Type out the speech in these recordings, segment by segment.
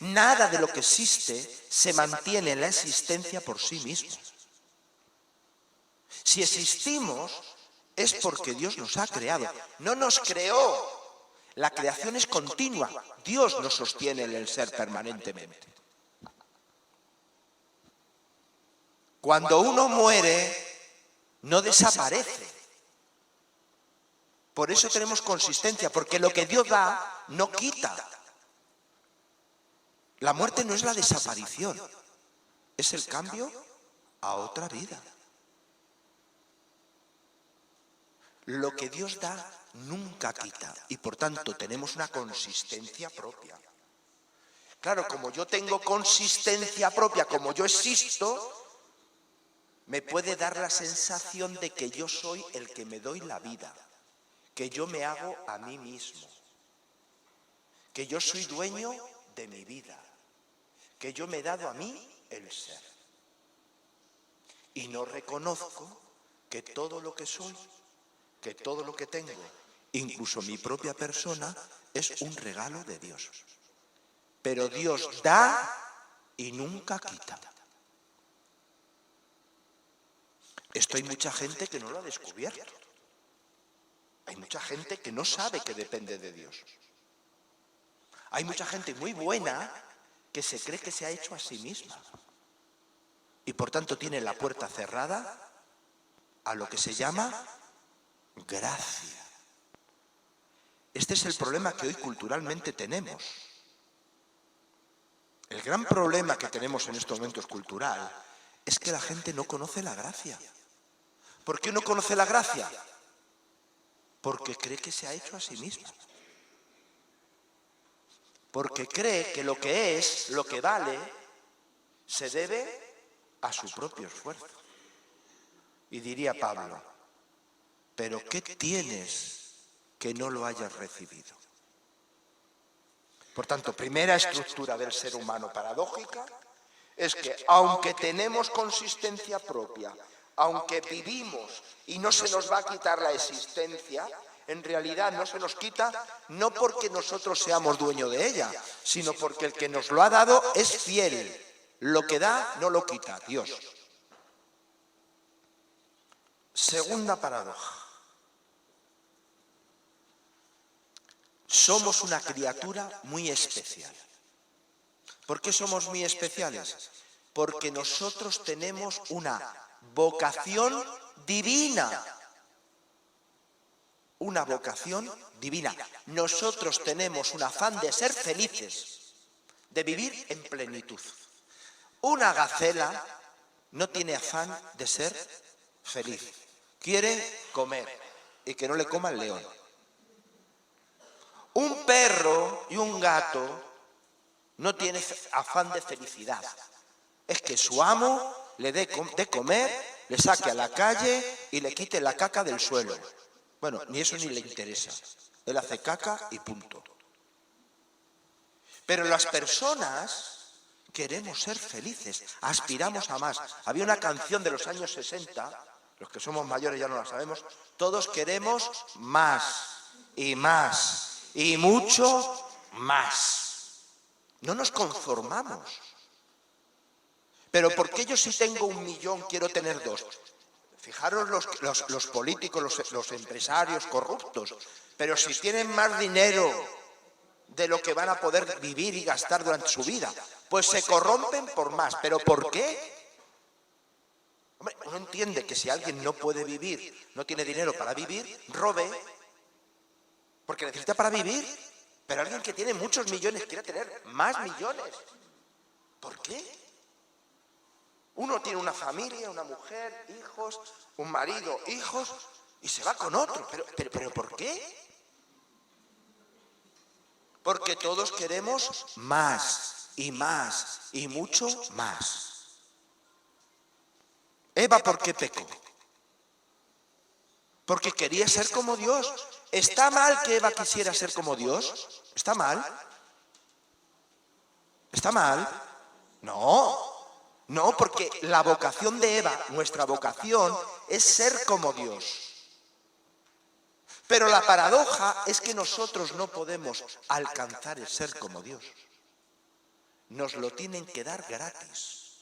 Nada de lo que existe se mantiene en la existencia por sí mismo. Si existimos es porque Dios nos ha creado. No nos creó. La creación es continua. Dios nos sostiene en el ser permanentemente. Cuando uno muere, no desaparece. Por eso tenemos consistencia, porque lo que Dios da, no quita. La muerte no es la desaparición, es el cambio a otra vida. Lo que Dios da nunca quita y por tanto tenemos una consistencia propia. Claro, como yo tengo consistencia propia, como yo existo, me puede dar la sensación de que yo soy el que me doy la vida, que yo me hago a mí mismo, que yo soy dueño de mi vida, que yo me he dado a mí el ser. Y no reconozco que todo lo que soy, que todo lo que tengo, incluso mi propia persona, es un regalo de Dios. Pero Dios da y nunca quita. Esto hay mucha gente que no lo ha descubierto. Hay mucha gente que no sabe que depende de Dios. Hay mucha gente muy buena que se cree que se ha hecho a sí misma. Y por tanto tiene la puerta cerrada a lo que se llama gracia. Este es el problema que hoy culturalmente tenemos. El gran problema que tenemos en estos momentos cultural es que la gente no conoce la gracia. ¿Por qué no conoce la gracia? Porque cree que se ha hecho a sí misma. Porque cree que lo que es, lo que vale, se debe a su propio esfuerzo. Y diría Pablo, ¿pero qué tienes que no lo hayas recibido? Por tanto, primera estructura del ser humano paradójica es que aunque tenemos consistencia propia, aunque vivimos y no se nos va a quitar la existencia, en realidad no se nos quita no porque nosotros seamos dueños de ella, sino porque el que nos lo ha dado es fiel. Lo que da no lo quita, Dios. Segunda paradoja. Somos una criatura muy especial. ¿Por qué somos muy especiales? Porque nosotros tenemos una vocación divina. Una vocación divina. Nosotros tenemos un afán de ser felices, de vivir en plenitud. Una gacela no tiene afán de ser feliz. Quiere comer y que no le coma el león. Un perro y un gato no tienen afán de felicidad. Es que su amo le dé de comer, le saque a la calle y le quite la caca del suelo. Bueno, ni eso ni le interesa. Él hace caca y punto. Pero las personas queremos ser felices, aspiramos a más. Había una canción de los años 60, los que somos mayores ya no la sabemos, todos queremos más y más y mucho más. No nos conformamos. Pero ¿por qué yo si tengo 1 millón quiero tener 2? Fijaros los políticos, los empresarios corruptos, pero si tienen más dinero de lo que van a poder vivir y gastar durante su vida, pues se corrompen por más. ¿Pero por qué? Hombre, uno entiende que si alguien no puede vivir, no tiene dinero para vivir, robe, porque necesita para vivir, pero alguien que tiene muchos millones quiere tener más millones. ¿Por qué? Uno tiene una familia, una mujer, hijos, un marido, hijos, y se va con otro. ¿Pero por qué? Porque todos queremos más y más y mucho más. Eva, ¿por qué pecó? Porque quería ser como Dios. ¿Está mal que Eva quisiera ser como Dios? ¿Está mal? ¿Está mal? No. No, porque la vocación de Eva, nuestra vocación, es ser como Dios. Pero la paradoja es que nosotros no podemos alcanzar el ser como Dios. nos lo tienen que dar gratis.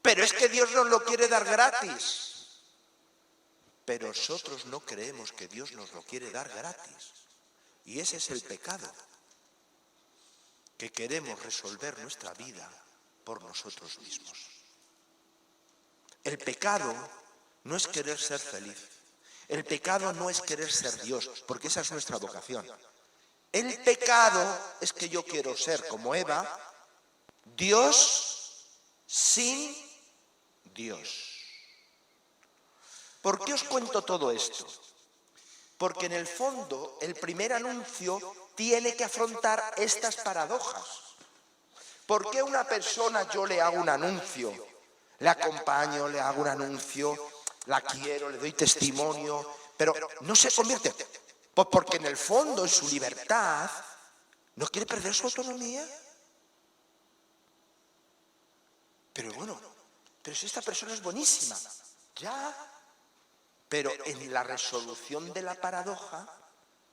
Pero es que Dios nos lo quiere dar gratis. Pero nosotros no creemos que Dios nos lo quiere dar gratis. Y ese es el pecado, que queremos resolver nuestra vida por nosotros mismos. El pecado no es querer ser feliz. El pecado no es querer ser Dios, porque esa es nuestra vocación. El pecado es que yo quiero ser como Eva, Dios sin Dios. ¿Por qué os cuento todo esto? Porque en el fondo el primer anuncio tiene que afrontar estas paradojas. ¿Por qué a una persona yo le hago un anuncio? Le acompaño, le hago un anuncio, la quiero, le doy testimonio, pero no se convierte. Pues porque en el fondo, en su libertad, no quiere perder su autonomía. Pero bueno, pero si esta persona es buenísima, ya. Pero en la resolución de la paradoja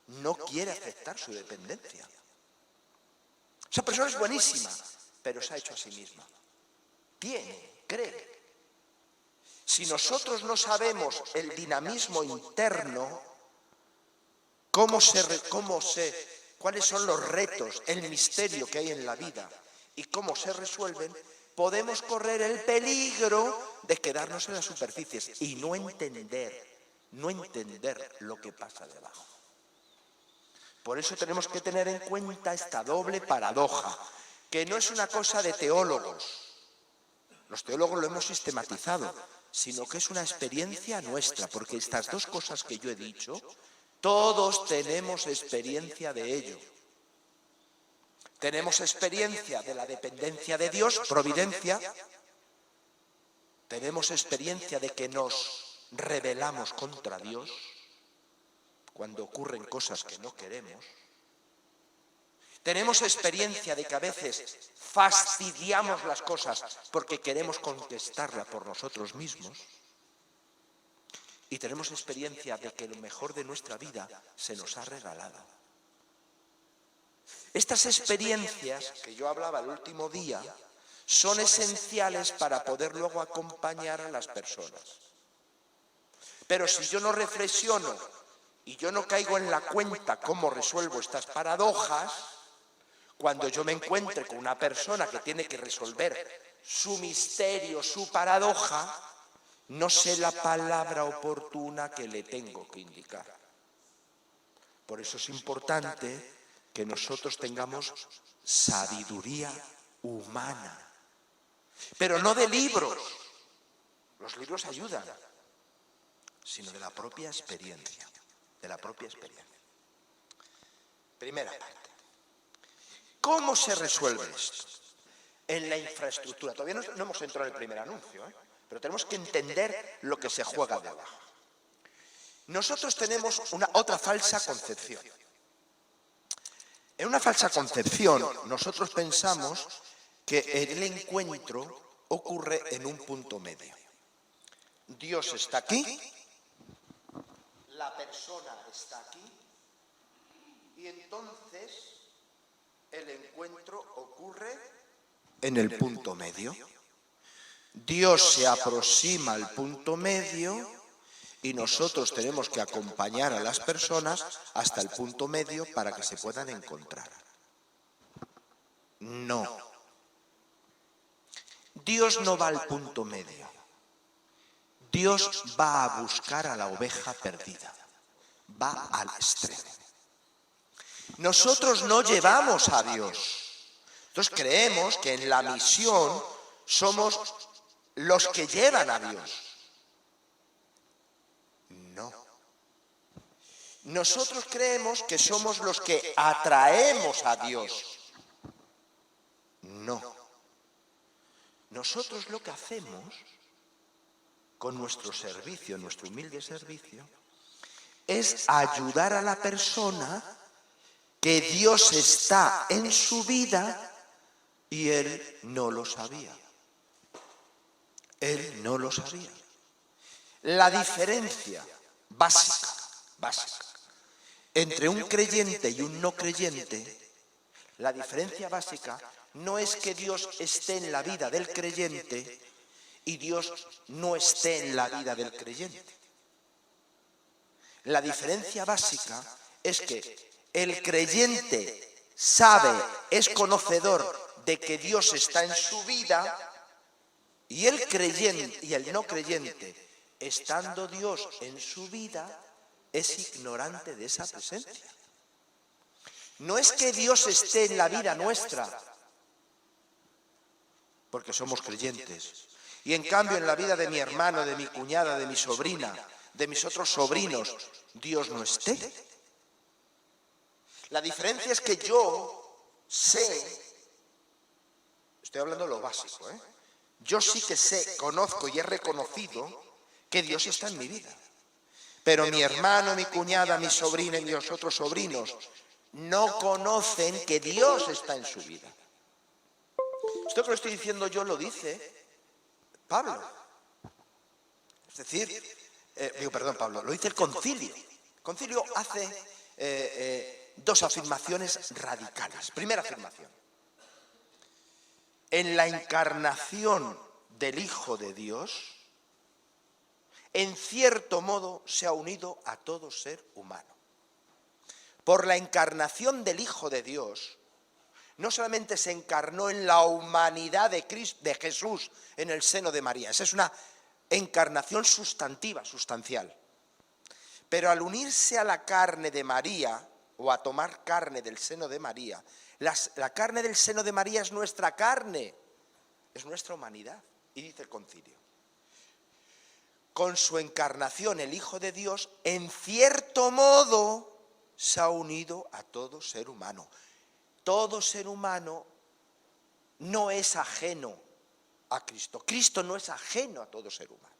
no quiere aceptar su dependencia. Esa persona es buenísima, pero se ha hecho a sí misma. Cree. Si nosotros no sabemos el dinamismo interno, cuáles son los retos, el misterio que hay en la vida y cómo se resuelven, podemos correr el peligro de quedarnos en las superficies y no entender lo que pasa debajo. Por eso tenemos que tener en cuenta esta doble paradoja, que no es una cosa de teólogos. Los teólogos lo hemos sistematizado, sino que es una experiencia nuestra, porque estas dos cosas que yo he dicho, todos tenemos experiencia de ello. Tenemos experiencia de la dependencia de Dios, providencia. Tenemos experiencia de que nos rebelamos contra Dios cuando ocurren cosas que no queremos. Tenemos experiencia de que a veces fastidiamos las cosas porque queremos contestarlas por nosotros mismos. Y tenemos experiencia de que lo mejor de nuestra vida se nos ha regalado. Estas experiencias que yo hablaba el último día son esenciales para poder luego acompañar a las personas. Pero si yo no reflexiono y yo no caigo en la cuenta cómo resuelvo estas paradojas, cuando yo me encuentre con una persona que tiene que resolver su misterio, su paradoja, no sé la palabra oportuna que le tengo que indicar. Por eso es importante que nosotros tengamos sabiduría humana, pero no de libros. Los libros ayudan, sino de la propia experiencia, Primera parte. ¿Cómo se resuelve esto? En la infraestructura. Todavía no hemos entrado en el primer anuncio, pero tenemos que entender lo que se juega de abajo. Nosotros tenemos otra falsa concepción. En una falsa concepción, nosotros pensamos que el encuentro ocurre en un punto medio. Dios está aquí, la persona está aquí, y entonces el encuentro ocurre en el punto medio. Dios se aproxima al punto medio y nosotros tenemos que acompañar a las personas hasta el punto medio para que se puedan encontrar. No. Dios no va al punto medio. Dios va a buscar a la oveja perdida. Va al extremo. Nosotros no llevamos a Dios. Nosotros creemos que en la misión somos los que llevan a Dios. No. Nosotros creemos que somos los que atraemos a Dios. No. Nosotros lo que hacemos con nuestro servicio, nuestro humilde servicio, es ayudar a la persona que Dios está en su vida y él no lo sabía. Él no lo sabía. La diferencia básica entre un creyente y un no creyente, La diferencia básica no es que Dios esté en la vida del creyente y Dios no esté en la vida del creyente. La diferencia básica es que el creyente sabe, es conocedor de que Dios está en su vida, y el creyente y el no creyente, estando Dios en su vida, es ignorante de esa presencia. No es que Dios esté en la vida nuestra, porque somos creyentes, y en cambio en la vida de mi hermano, de mi cuñada, de mi sobrina, de mis otros sobrinos, Dios no esté. La diferencia es que yo sé, estoy hablando de lo básico, yo sí que sé, conozco y he reconocido que Dios está en mi vida. Pero mi hermano, mi cuñada, mi sobrina y mis otros sobrinos no conocen que Dios está en su vida. Esto que lo estoy diciendo yo lo dice Pablo. Es decir, Pablo, lo dice el concilio. El concilio hace dos afirmaciones radicales. Primera afirmación: en la encarnación del Hijo de Dios, en cierto modo se ha unido a todo ser humano. Por la encarnación del Hijo de Dios, no solamente se encarnó en la humanidad de Jesús en el seno de María, esa es una encarnación sustantiva, sustancial. Pero al unirse a la carne de María, o a tomar carne del seno de María, la carne del seno de María es nuestra carne, es nuestra humanidad. Y dice el concilio: con su encarnación el Hijo de Dios, en cierto modo, se ha unido a todo ser humano. Todo ser humano no es ajeno a Cristo. Cristo no es ajeno a todo ser humano.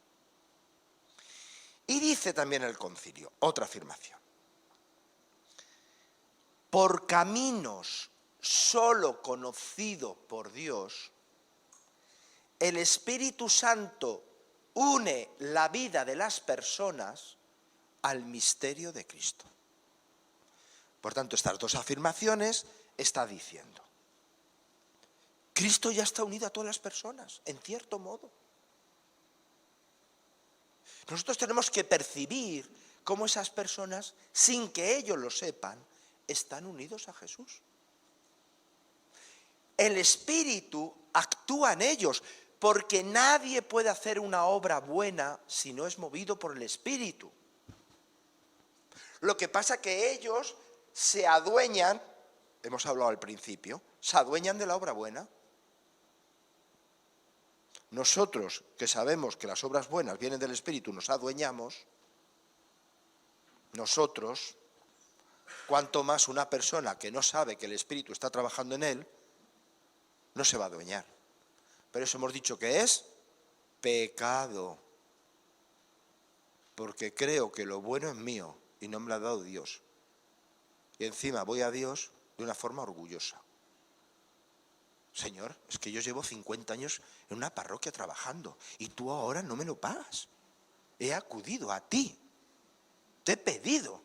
Y dice también el concilio, otra afirmación: por caminos solo conocidos por Dios, el Espíritu Santo une la vida de las personas al misterio de Cristo. Por tanto, estas dos afirmaciones está diciendo: Cristo ya está unido a todas las personas, en cierto modo. Nosotros tenemos que percibir cómo esas personas, sin que ellos lo sepan, están unidos a Jesús. El Espíritu actúa en ellos, porque nadie puede hacer una obra buena si no es movido por el Espíritu. Lo que pasa es que ellos se adueñan, hemos hablado al principio, se adueñan de la obra buena. Nosotros, que sabemos que las obras buenas vienen del Espíritu, nos adueñamos. Nosotros, cuanto más una persona que no sabe que el Espíritu está trabajando en él, no se va a adueñar. Pero eso hemos dicho que es pecado. Porque creo que lo bueno es mío y no me lo ha dado Dios. Y encima voy a Dios de una forma orgullosa. Señor, es que yo llevo 50 años en una parroquia trabajando y tú ahora no me lo pagas. He acudido a ti, te he pedido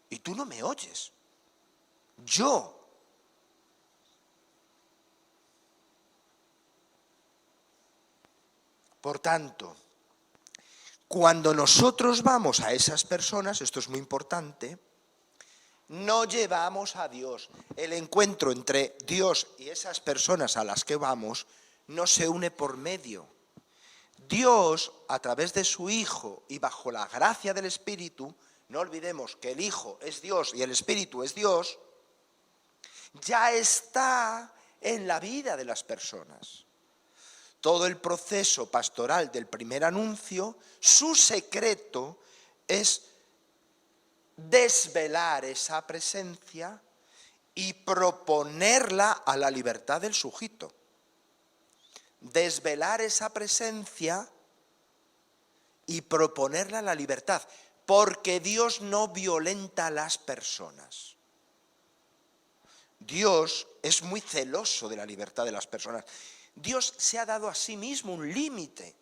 y tú no me oyes. Por tanto, cuando nosotros vamos a esas personas, esto es muy importante, no llevamos a Dios. El encuentro entre Dios y esas personas a las que vamos no se une por medio. Dios, a través de su Hijo y bajo la gracia del Espíritu, no olvidemos que el Hijo es Dios y el Espíritu es Dios, ya está en la vida de las personas. Todo el proceso pastoral del primer anuncio, su secreto es desvelar esa presencia y proponerla a la libertad del sujeto. Desvelar esa presencia y proponerla a la libertad, porque Dios no violenta a las personas. Dios es muy celoso de la libertad de las personas. Dios se ha dado a sí mismo un límite.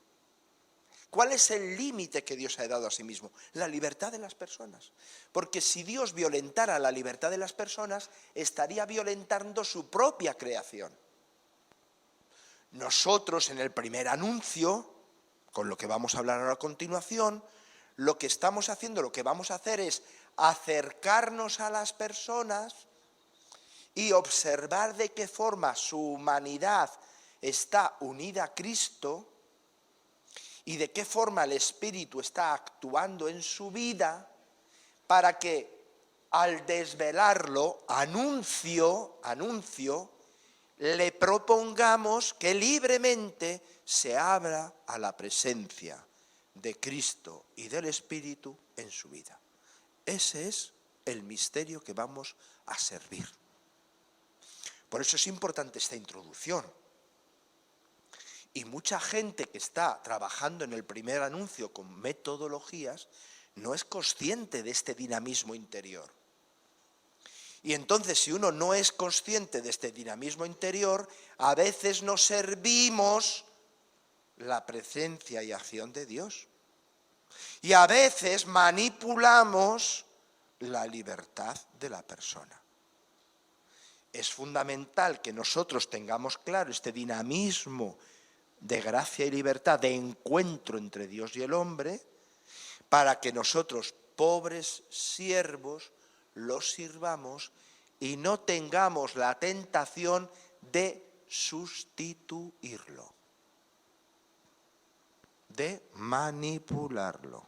¿Cuál es el límite que Dios ha dado a sí mismo? La libertad de las personas. Porque si Dios violentara la libertad de las personas, estaría violentando su propia creación. Nosotros en el primer anuncio, con lo que vamos a hablar ahora a continuación, lo que estamos haciendo, lo que vamos a hacer es acercarnos a las personas y observar de qué forma su humanidad está unida a Cristo y de qué forma el Espíritu está actuando en su vida para que al desvelarlo, anuncio, le propongamos que libremente se abra a la presencia de Cristo y del Espíritu en su vida. Ese es el misterio que vamos a servir. Por eso es importante esta introducción. Y mucha gente que está trabajando en el primer anuncio con metodologías no es consciente de este dinamismo interior. Y entonces, si uno no es consciente de este dinamismo interior, a veces no servimos la presencia y acción de Dios. Y a veces manipulamos la libertad de la persona. Es fundamental que nosotros tengamos claro este dinamismo de gracia y libertad, de encuentro entre Dios y el hombre, para que nosotros, pobres siervos, los sirvamos y no tengamos la tentación de sustituirlo, de manipularlo.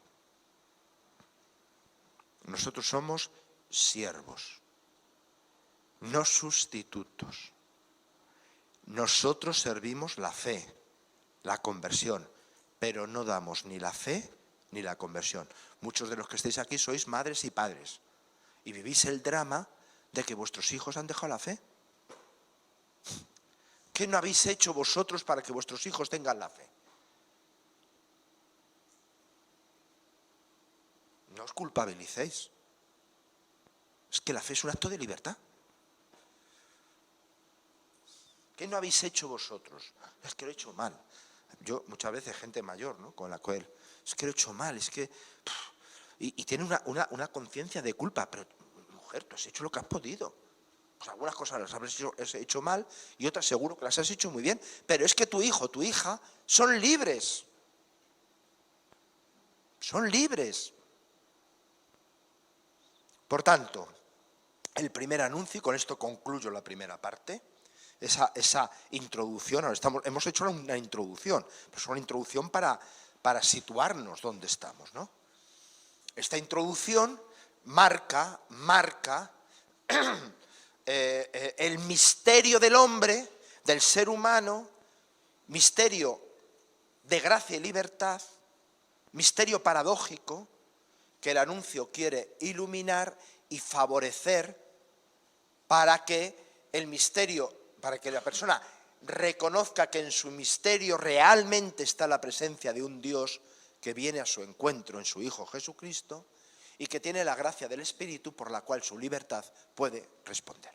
Nosotros somos siervos, no sustitutos. Nosotros servimos la fe, la conversión, pero no damos ni la fe ni la conversión. Muchos de los que estáis aquí sois madres y padres y vivís el drama de que vuestros hijos han dejado la fe. ¿Qué no habéis hecho vosotros para que vuestros hijos tengan la fe? No os culpabilicéis. Es que la fe es un acto de libertad. ¿Qué no habéis hecho vosotros? Es que lo he hecho mal. Yo muchas veces gente mayor, ¿no?, con la cual es que lo he hecho mal, es que y tiene una conciencia de culpa, pero mujer, tú has hecho lo que has podido. Pues algunas cosas las habrás hecho mal y otras seguro que las has hecho muy bien, pero es que tu hijo, tu hija son libres. Son libres. Por tanto, el primer anuncio, y con esto concluyo la primera parte, esa introducción, ahora hemos hecho una introducción, pero es una introducción para situarnos donde estamos, ¿no? Esta introducción marca el misterio del hombre, del ser humano, misterio de gracia y libertad, misterio paradójico que el anuncio quiere iluminar y favorecer para que el misterio, para que la persona reconozca que en su misterio realmente está la presencia de un Dios que viene a su encuentro en su Hijo Jesucristo y que tiene la gracia del Espíritu por la cual su libertad puede responder.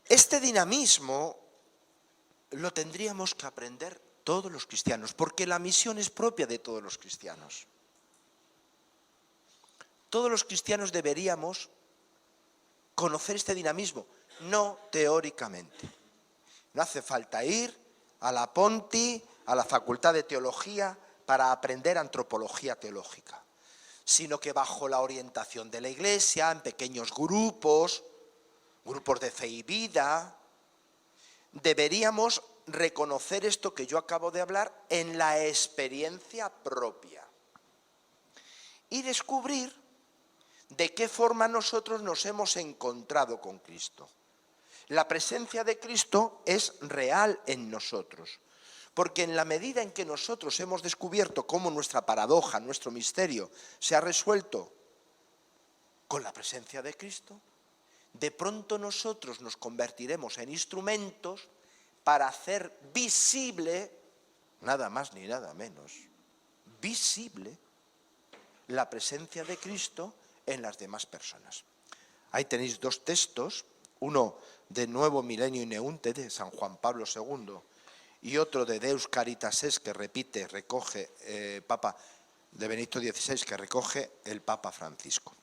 Este dinamismo lo tendríamos que aprender todos los cristianos, porque la misión es propia de todos los cristianos. Todos los cristianos deberíamos conocer este dinamismo, no teóricamente. No hace falta ir a la Ponti, a la Facultad de Teología, para aprender antropología teológica, sino que bajo la orientación de la Iglesia, en pequeños grupos de fe y vida, deberíamos reconocer esto que yo acabo de hablar en la experiencia propia y descubrir de qué forma nosotros nos hemos encontrado con Cristo. La presencia de Cristo es real en nosotros, porque en la medida en que nosotros hemos descubierto cómo nuestra paradoja, nuestro misterio, se ha resuelto con la presencia de Cristo, de pronto nosotros nos convertiremos en instrumentos para hacer visible, nada más ni nada menos, visible la presencia de Cristo en las demás personas. Ahí tenéis dos textos, uno de Nuevo Milenio y Neunte de San Juan Pablo II y otro de Deus Caritas Est, que recoge Papa de Benedicto XVI, que recoge el Papa Francisco.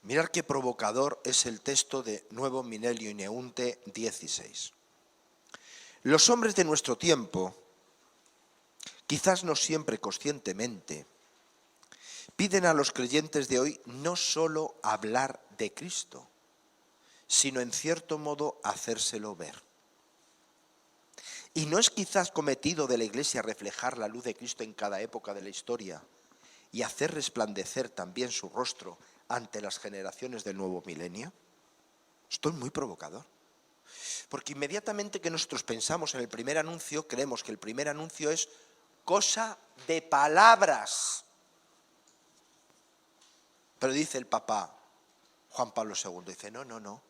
Mirad qué provocador es el texto de Nuevo Milenio Ineunte 16. Los hombres de nuestro tiempo, quizás no siempre conscientemente, piden a los creyentes de hoy no solo hablar de Cristo, sino en cierto modo hacérselo ver. Y no es quizás cometido de la Iglesia reflejar la luz de Cristo en cada época de la historia y hacer resplandecer también su rostro ante las generaciones del nuevo milenio. Estoy muy provocador. Porque inmediatamente que nosotros pensamos en el primer anuncio, creemos que el primer anuncio es cosa de palabras. Pero dice el Papa Juan Pablo II, dice, no.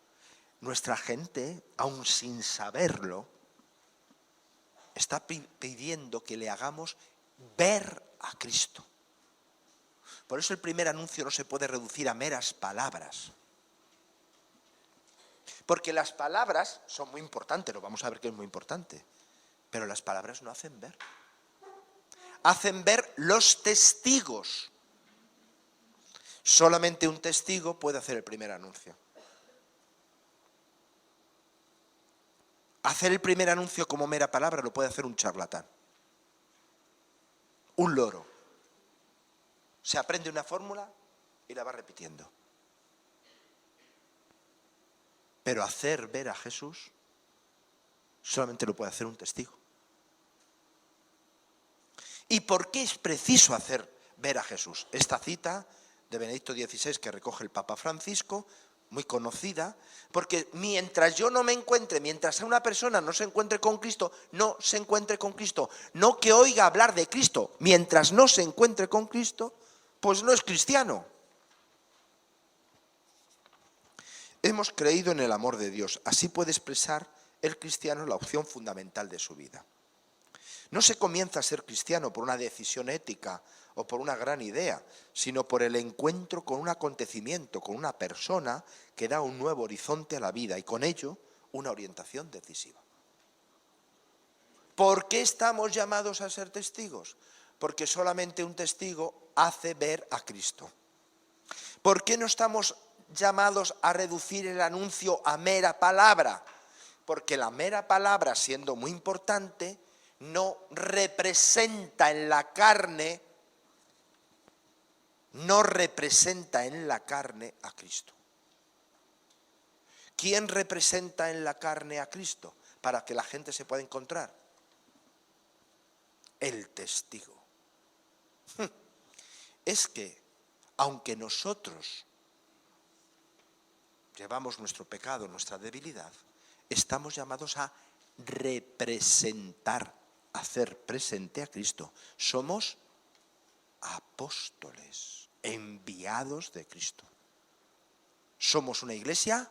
Nuestra gente, aun sin saberlo, está pidiendo que le hagamos ver a Cristo. Por eso el primer anuncio no se puede reducir a meras palabras. Porque las palabras son muy importantes, lo vamos a ver que es muy importante, pero las palabras no hacen ver. Hacen ver los testigos. Solamente un testigo puede hacer el primer anuncio. Hacer el primer anuncio como mera palabra lo puede hacer un charlatán, un loro. Se aprende una fórmula y la va repitiendo. Pero hacer ver a Jesús solamente lo puede hacer un testigo. ¿Y por qué es preciso hacer ver a Jesús? Esta cita de Benedicto XVI que recoge el Papa Francisco, muy conocida, porque mientras yo no me encuentre, mientras una persona no se encuentre con Cristo, no se encuentre con Cristo, no que oiga hablar de Cristo, mientras no se encuentre con Cristo, pues no es cristiano. Hemos creído en el amor de Dios, así puede expresar el cristiano la opción fundamental de su vida. No se comienza a ser cristiano por una decisión ética o por una gran idea, sino por el encuentro con un acontecimiento, con una persona que da un nuevo horizonte a la vida y con ello una orientación decisiva. ¿Por qué estamos llamados a ser testigos? Porque solamente un testigo hace ver a Cristo. ¿Por qué no estamos llamados a reducir el anuncio a mera palabra? Porque la mera palabra, siendo muy importante, no representa en la carne a Cristo. ¿Quién representa en la carne a Cristo para que la gente se pueda encontrar? El testigo. Es que, aunque nosotros llevamos nuestro pecado, nuestra debilidad, estamos llamados a representar, a hacer presente a Cristo. Somos apóstoles, enviados de Cristo. Somos una iglesia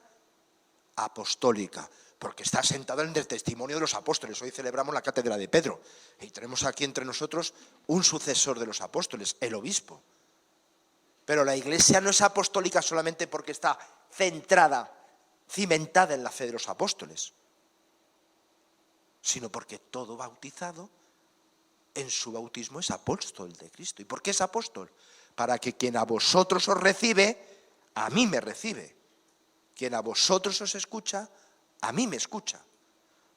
apostólica, porque está sentado en el testimonio de los apóstoles. Hoy celebramos la cátedra de Pedro y tenemos aquí entre nosotros un sucesor de los apóstoles, el obispo. Pero la iglesia no es apostólica solamente porque está centrada, cimentada en la fe de los apóstoles, sino porque todo bautizado en su bautismo es apóstol de Cristo. ¿Y por qué es apóstol? Para que quien a vosotros os recibe, a mí me recibe. Quien a vosotros os escucha, a mí me escucha.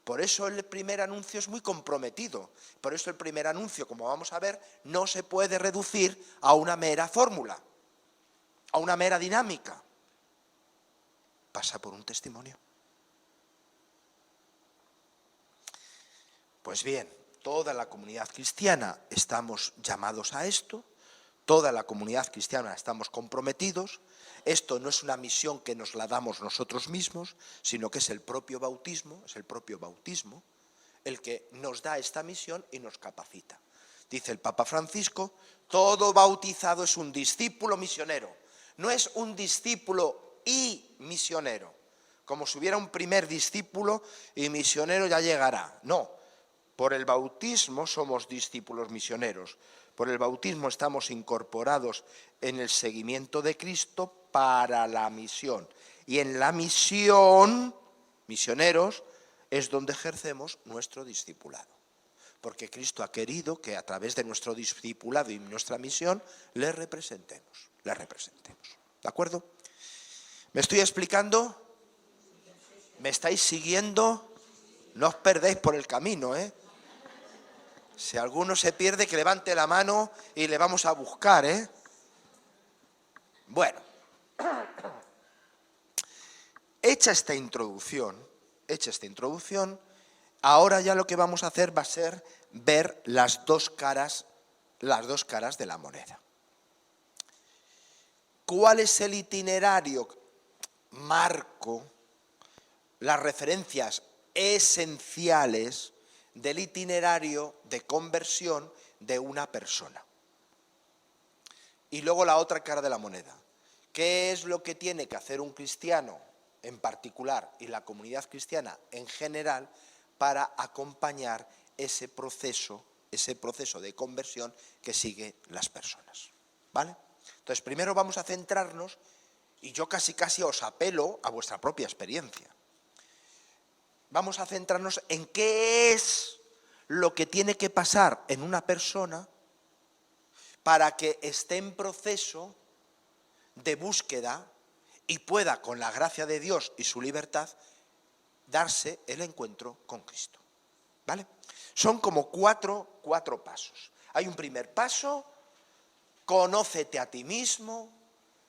Por eso el primer anuncio es muy comprometido. Por eso el primer anuncio, como vamos a ver, no se puede reducir a una mera fórmula, a una mera dinámica. Pasa por un testimonio. Pues bien, toda la comunidad cristiana estamos llamados a esto, toda la comunidad cristiana estamos comprometidos. Esto no es una misión que nos la damos nosotros mismos, sino que es el propio bautismo el que nos da esta misión y nos capacita. Dice el Papa Francisco, todo bautizado es un discípulo misionero, no es un discípulo y misionero. Como si hubiera un primer discípulo y misionero ya llegará. No, por el bautismo somos discípulos misioneros. Por el bautismo estamos incorporados en el seguimiento de Cristo para la misión. Y en la misión, misioneros, es donde ejercemos nuestro discipulado. Porque Cristo ha querido que a través de nuestro discipulado y nuestra misión le representemos. ¿De acuerdo? ¿Me estoy explicando? ¿Me estáis siguiendo? No os perdéis por el camino, ¿eh? Si alguno se pierde, que levante la mano y le vamos a buscar, ¿eh? Bueno, hecha esta introducción, ahora ya lo que vamos a hacer va a ser ver las dos caras de la moneda. ¿Cuál es el itinerario, marco, las referencias esenciales del itinerario de conversión de una persona? Y luego la otra cara de la moneda. ¿Qué es lo que tiene que hacer un cristiano en particular y la comunidad cristiana en general para acompañar ese proceso de conversión que siguen las personas? ¿Vale? Entonces, primero vamos a centrarnos, y yo casi os apelo a vuestra propia experiencia. Vamos a centrarnos en qué es lo que tiene que pasar en una persona para que esté en proceso de búsqueda y pueda, con la gracia de Dios y su libertad, darse el encuentro con Cristo. ¿Vale? Son como cuatro pasos. Hay un primer paso, conócete a ti mismo.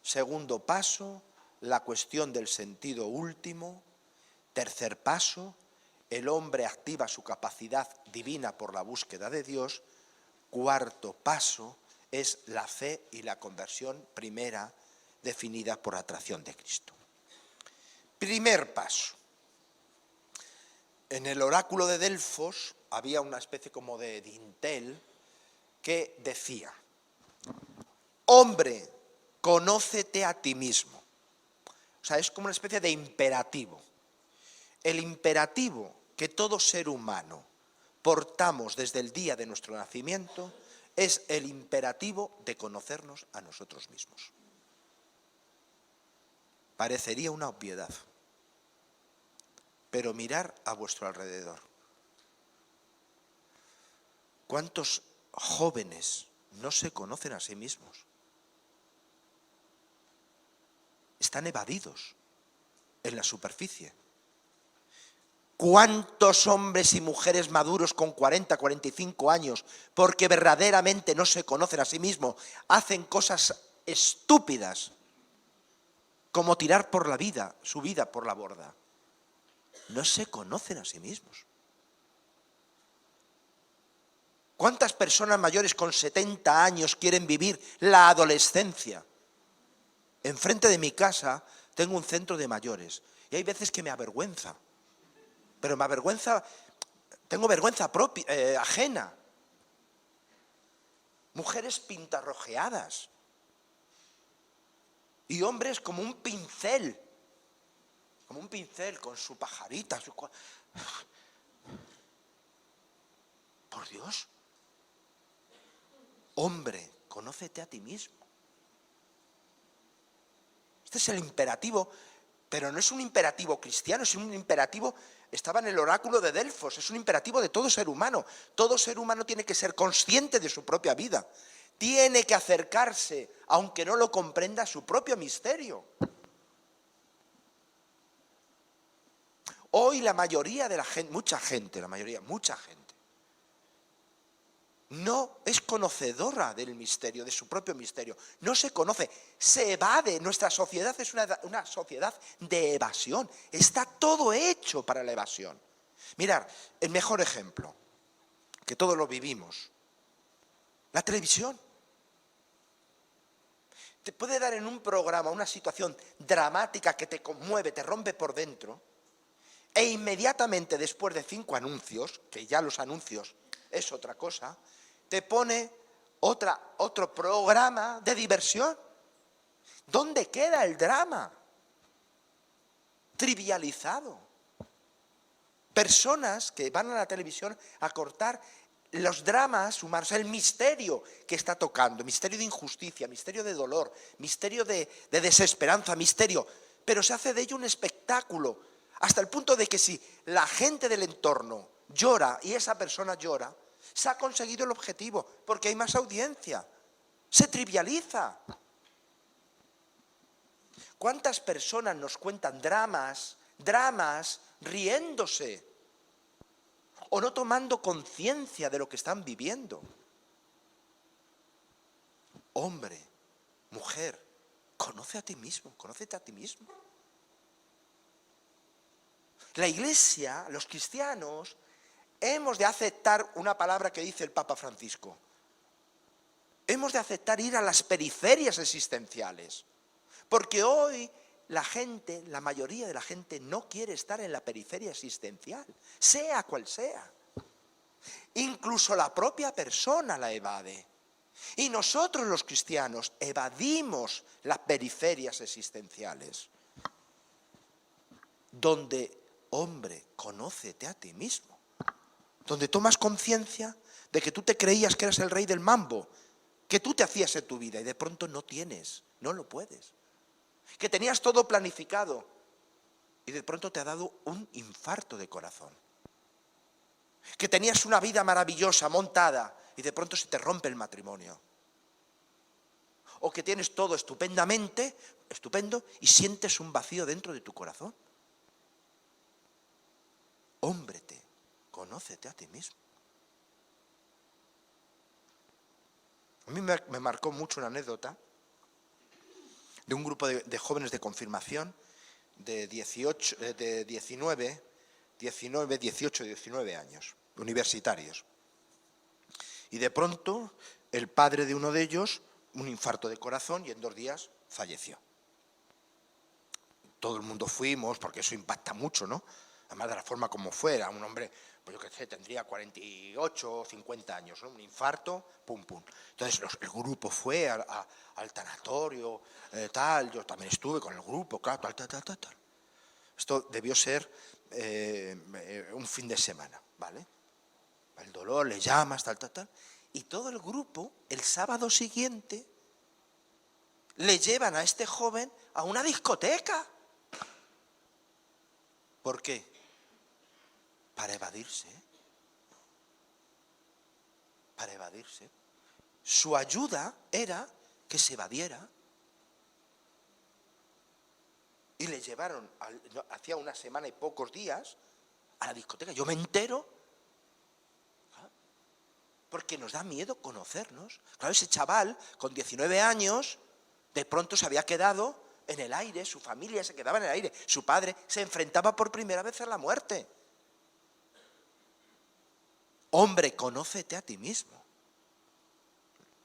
Segundo paso, la cuestión del sentido último. Tercer paso, el hombre activa su capacidad divina por la búsqueda de Dios. Cuarto paso es la fe y la conversión primera, definida por atracción de Cristo. Primer paso. En el oráculo de Delfos había una especie como de dintel que decía: hombre, conócete a ti mismo. O sea, es como una especie de imperativo. El imperativo que todo ser humano portamos desde el día de nuestro nacimiento es el imperativo de conocernos a nosotros mismos. Parecería una obviedad, pero mirar a vuestro alrededor. ¿Cuántos jóvenes no se conocen a sí mismos? Están evadidos en la superficie. ¿Cuántos hombres y mujeres maduros con 40, 45 años, porque verdaderamente no se conocen a sí mismos, hacen cosas estúpidas, como tirar por la vida, su vida por la borda? No se conocen a sí mismos. ¿Cuántas personas mayores con 70 años quieren vivir la adolescencia? Enfrente de mi casa tengo un centro de mayores y hay veces que me avergüenza. Pero me avergüenza, tengo vergüenza propia, ajena. Mujeres pintarrojeadas. Y hombres como un pincel con su pajarita. Por Dios. Hombre, conócete a ti mismo. Este es el imperativo, pero no es un imperativo cristiano, es un imperativo, estaba en el oráculo de Delfos, es un imperativo de todo ser humano. Todo ser humano tiene que ser consciente de su propia vida. Tiene que acercarse, aunque no lo comprenda, a su propio misterio. Hoy la mayoría de la gente, mucha gente, no es conocedora del misterio, de su propio misterio. No se conoce, se evade. Nuestra sociedad es una sociedad de evasión. Está todo hecho para la evasión. Mirad, el mejor ejemplo, que todos lo vivimos, la televisión. Te puede dar en un programa una situación dramática que te conmueve, te rompe por dentro, e inmediatamente después de 5 anuncios, que ya los anuncios es otra cosa, te pone otro programa de diversión. ¿Dónde queda el drama? Trivializado. Personas que van a la televisión a cortar los dramas humanos, el misterio que está tocando, misterio de injusticia, misterio de dolor, misterio de desesperanza, misterio, pero se hace de ello un espectáculo. Hasta el punto de que si la gente del entorno llora y esa persona llora, se ha conseguido el objetivo, porque hay más audiencia. Se trivializa. ¿Cuántas personas nos cuentan dramas riéndose o no tomando conciencia de lo que están viviendo? Hombre, mujer, conoce a ti mismo, conócete a ti mismo. La Iglesia, los cristianos, hemos de aceptar una palabra que dice el Papa Francisco. Hemos de aceptar ir a las periferias existenciales. Porque hoy la mayoría de la gente no quiere estar en la periferia existencial, sea cual sea. Incluso la propia persona la evade. Y nosotros los cristianos evadimos las periferias existenciales. Donde, hombre, conócete a ti mismo. Donde tomas conciencia de que tú te creías que eras el rey del mambo, que tú te hacías en tu vida y de pronto no tienes, no lo puedes. Que tenías todo planificado y de pronto te ha dado un infarto de corazón. Que tenías una vida maravillosa, montada, y de pronto se te rompe el matrimonio. O que tienes todo estupendo, y sientes un vacío dentro de tu corazón. Hómbrete, conócete a ti mismo. A mí me marcó mucho una anécdota de un grupo de jóvenes de confirmación de 19 años, universitarios. Y de pronto el padre de uno de ellos, un infarto de corazón, y en 2 días falleció. Todo el mundo fuimos, porque eso impacta mucho, ¿no? Además de la forma como fuera, un hombre, pues yo qué sé, tendría 48 o 50 años, ¿no? Un infarto, pum, pum. Entonces el grupo fue al tanatorio, tal, yo también estuve con el grupo, claro, tal. Esto debió ser un fin de semana, ¿vale? El dolor, le llamas, tal. Y todo el grupo, el sábado siguiente, le llevan a este joven a una discoteca. ¿Por qué? Para evadirse. Para evadirse. Su ayuda era que se evadiera. Y le llevaron, hacía una semana y pocos días, a la discoteca. Yo me entero, porque nos da miedo conocernos. Claro, ese chaval, con 19 años, de pronto se había quedado en el aire, su familia se quedaba en el aire, su padre se enfrentaba por primera vez a la muerte. Hombre, conócete a ti mismo.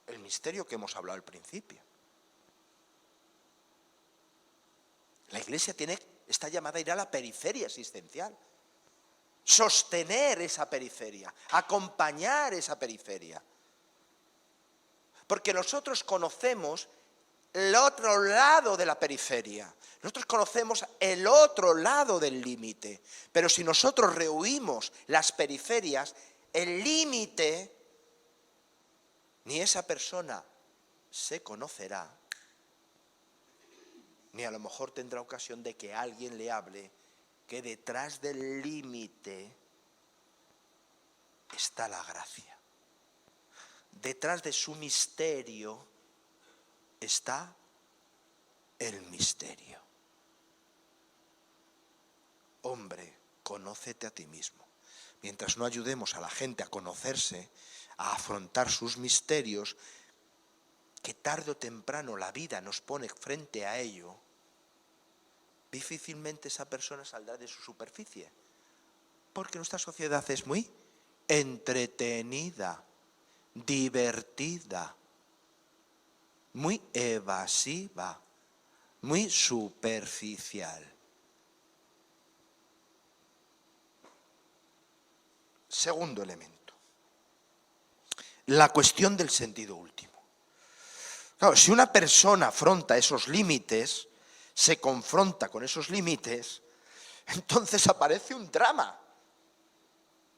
El misterio que hemos hablado al principio. La Iglesia está llamada a ir a la periferia existencial. Sostener esa periferia, acompañar esa periferia. Porque nosotros conocemos el otro lado de la periferia. Nosotros conocemos el otro lado del límite. Pero si nosotros rehuimos las periferias, el límite, ni esa persona se conocerá, ni a lo mejor tendrá ocasión de que alguien le hable que detrás del límite está la gracia. Detrás de su misterio está el misterio. Hombre, conócete a ti mismo. Mientras no ayudemos a la gente a conocerse, a afrontar sus misterios, que tarde o temprano la vida nos pone frente a ello, difícilmente esa persona saldrá de su superficie. Porque nuestra sociedad es muy entretenida, divertida, muy evasiva, muy superficial. Segundo elemento, la cuestión del sentido último. Claro, si una persona afronta esos límites, se confronta con esos límites, entonces aparece un drama.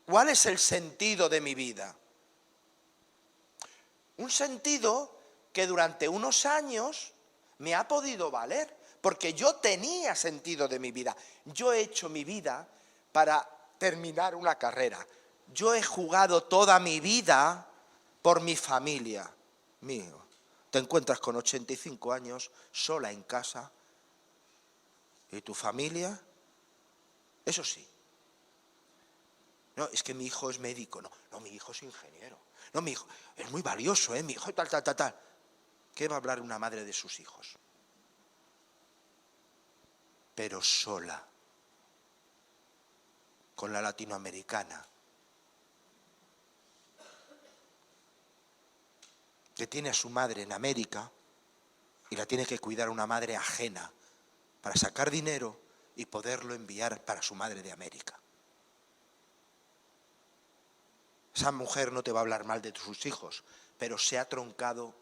¿Cuál es el sentido de mi vida? Un sentido que durante unos años me ha podido valer, porque yo tenía sentido de mi vida. Yo he hecho mi vida para terminar una carrera. Yo he jugado toda mi vida por mi familia. Mío, te encuentras con 85 años, sola en casa, ¿y tu familia? Eso sí. No, es que mi hijo es médico. No, mi hijo es ingeniero. No, mi hijo es muy valioso, mi hijo tal. ¿Qué va a hablar una madre de sus hijos? Pero sola, con la latinoamericana, que tiene a su madre en América y la tiene que cuidar una madre ajena para sacar dinero y poderlo enviar para su madre de América. Esa mujer no te va a hablar mal de sus hijos, pero se ha troncado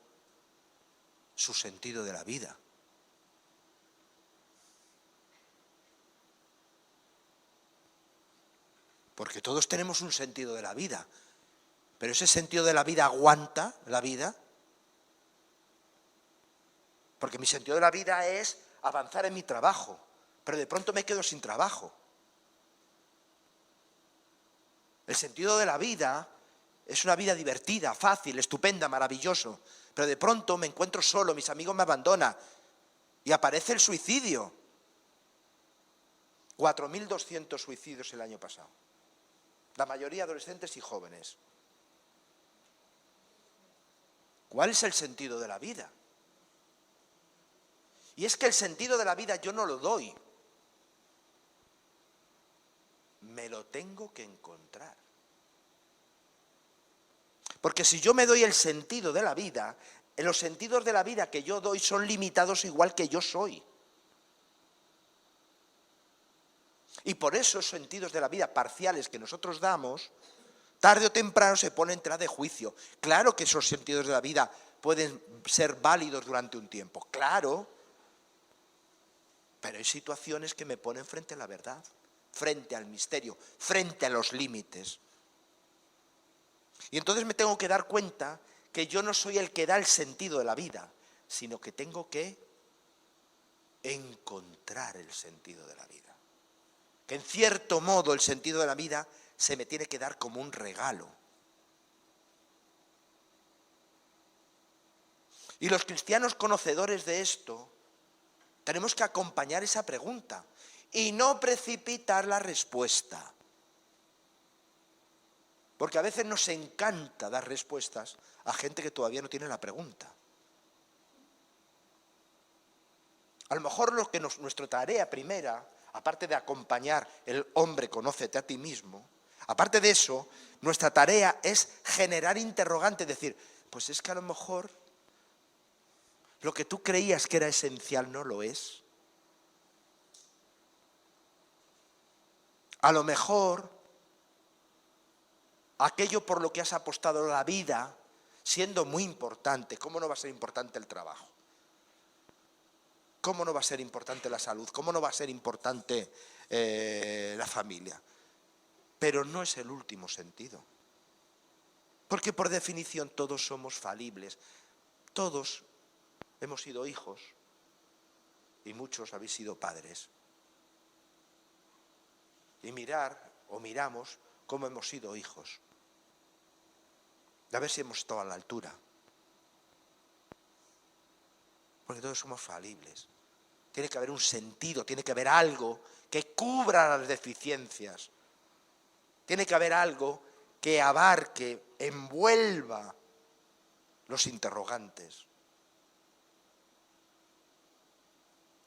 su sentido de la vida. Porque todos tenemos un sentido de la vida, pero ese sentido de la vida aguanta la vida. Porque mi sentido de la vida es avanzar en mi trabajo, pero de pronto me quedo sin trabajo. El sentido de la vida es una vida divertida, fácil, estupenda, maravilloso, pero de pronto me encuentro solo, mis amigos me abandonan y aparece el suicidio. 4.200 suicidios el año pasado. La mayoría adolescentes y jóvenes. ¿Cuál es el sentido de la vida? Y es que el sentido de la vida yo no lo doy. Me lo tengo que encontrar. Porque si yo me doy el sentido de la vida, los sentidos de la vida que yo doy son limitados igual que yo soy. Y por eso esos sentidos de la vida parciales que nosotros damos, tarde o temprano se ponen en tela de juicio. Claro que esos sentidos de la vida pueden ser válidos durante un tiempo, claro. Pero hay situaciones que me ponen frente a la verdad, frente al misterio, frente a los límites. Y entonces me tengo que dar cuenta que yo no soy el que da el sentido de la vida, sino que tengo que encontrar el sentido de la vida. Que en cierto modo el sentido de la vida se me tiene que dar como un regalo. Y los cristianos conocedores de esto tenemos que acompañar esa pregunta y no precipitar la respuesta. Porque a veces nos encanta dar respuestas a gente que todavía no tiene la pregunta. A lo mejor nuestra tarea primera, aparte de acompañar el hombre, conócete a ti mismo, aparte de eso, nuestra tarea es generar interrogantes, decir, pues es que a lo mejor lo que tú creías que era esencial no lo es. A lo mejor aquello por lo que has apostado la vida, siendo muy importante, ¿cómo no va a ser importante el trabajo? ¿Cómo no va a ser importante la salud? ¿Cómo no va a ser importante la familia? Pero no es el último sentido. Porque por definición todos somos falibles. Todos hemos sido hijos y muchos habéis sido padres. Y miramos cómo hemos sido hijos. A ver si hemos estado a la altura. Porque todos somos falibles. Tiene que haber un sentido, tiene que haber algo que cubra las deficiencias. Tiene que haber algo que abarque, envuelva los interrogantes.